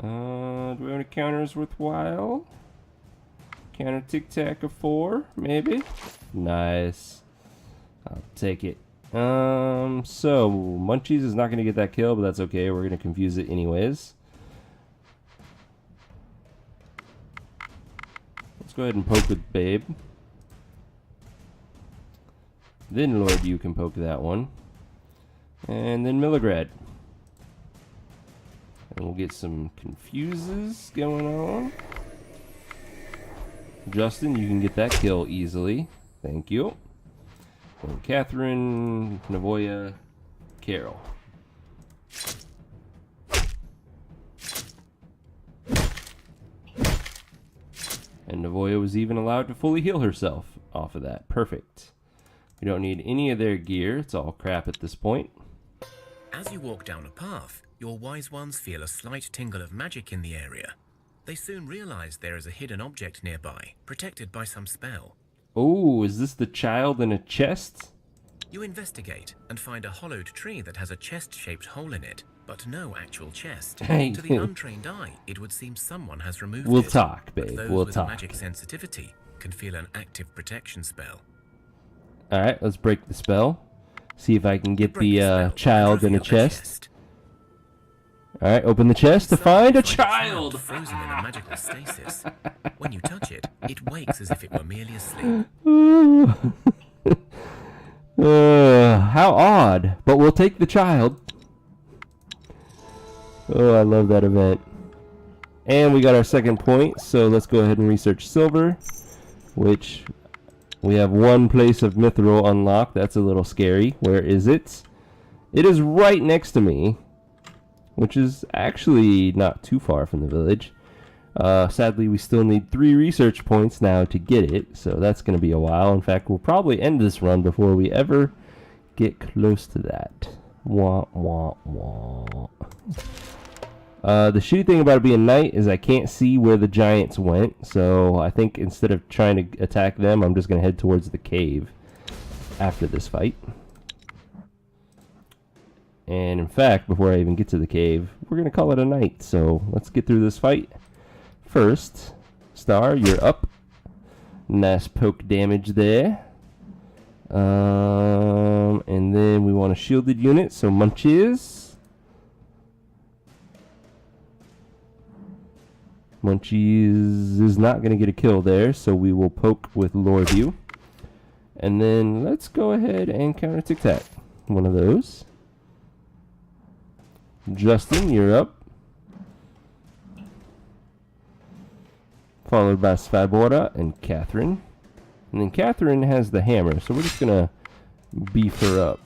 Do we have any counters worthwhile? Counter tic tac of 4, maybe? Nice. I'll take it. So Munchies is not going to get that kill, but that's okay. We're going to confuse it anyways. Let's go ahead and poke with Babe. Then Lord, you can poke that one. And then Demoredread. And we'll get some confuses going on. Justin, you can get that kill easily. Thank you. And Catherine, Navoya, Carol. And Navoya was even allowed to fully heal herself off of that. Perfect. We don't need any of their gear. It's all crap at this point. As you walk down a path, your wise ones feel a slight tingle of magic in the area. They soon realize there is a hidden object nearby, protected by some spell. Oh, is this the child in a chest? You investigate and find a hollowed tree that has a chest-shaped hole in it, but no actual chest. Hey. To the untrained eye, it would seem someone has removed We'll it. talk, But babe. those We'll with talk. a magic sensitivity can feel an active protection spell. Alright, let's break the spell. See if I can get Break the the spell child and in a reveal the chest. Alright, open the chest to find a child child! frozen in a magical stasis. When you touch it, it wakes as if it were merely asleep. Ooh. How odd, but we'll take the child. Oh, I love that event. And we got our second point, so let's go ahead and research silver, which we have one place of mithril unlocked. That's a little scary. Where is it? It is right next to me, which is actually not too far from the village. Sadly, we still need 3 research points now to get it, so that's going to be a while. In fact, we'll probably end this run before we ever get close to that. Wah, wah, wah. The shitty thing about it being night is I can't see where the giants went, so I think instead of trying to attack them, I'm just going to head towards the cave after this fight. And in fact, before I even get to the cave, we're going to call it a night, so let's get through this fight. First, Star, you're up. Nice poke damage there. And then we want a shielded unit, so Munchies. Munchies is not going to get a kill there, so we will poke with Loreview. And then let's go ahead and counter Tic Tac. One of those. Justin, you're up. Followed by Svabora and Catherine. And then Catherine has the hammer, so we're just going to beef her up.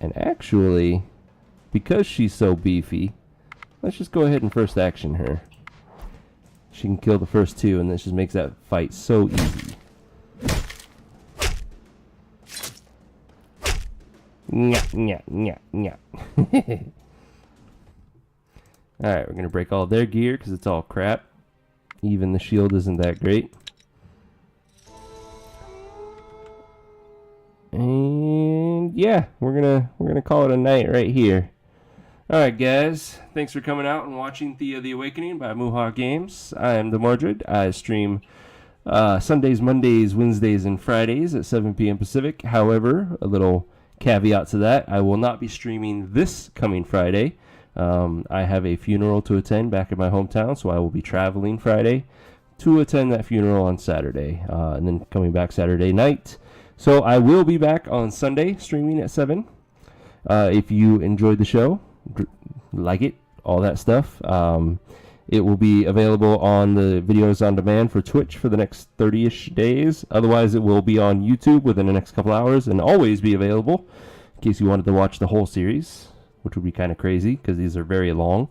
And actually, because she's so beefy, let's just go ahead and first action her. She can kill the first 2, and this just makes that fight so easy. Nya, nya, nya, nya. Alright, we're going to break all their gear because it's all crap. Even the shield isn't that great. And yeah, we're gonna call it a night right here. Alright guys, thanks for coming out and watching Thea the Awakening by Muha Games. I am Demoredread. I stream Sundays, Mondays, Wednesdays, and Fridays at 7 p.m. Pacific. However, a little caveat to that, I will not be streaming this coming Friday. I have a funeral to attend back in my hometown, so I will be traveling Friday to attend that funeral on Saturday, and then coming back Saturday night. So I will be back on Sunday streaming at 7. If you enjoyed the show, like it, all that stuff. It will be available on the videos on demand for Twitch for the next 30-ish days. Otherwise, it will be on YouTube within the next couple hours and always be available in case you wanted to watch the whole series, which would be kind of crazy because these are very long.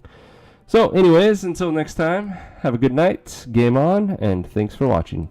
So anyways, until next time, have a good night, game on, and thanks for watching.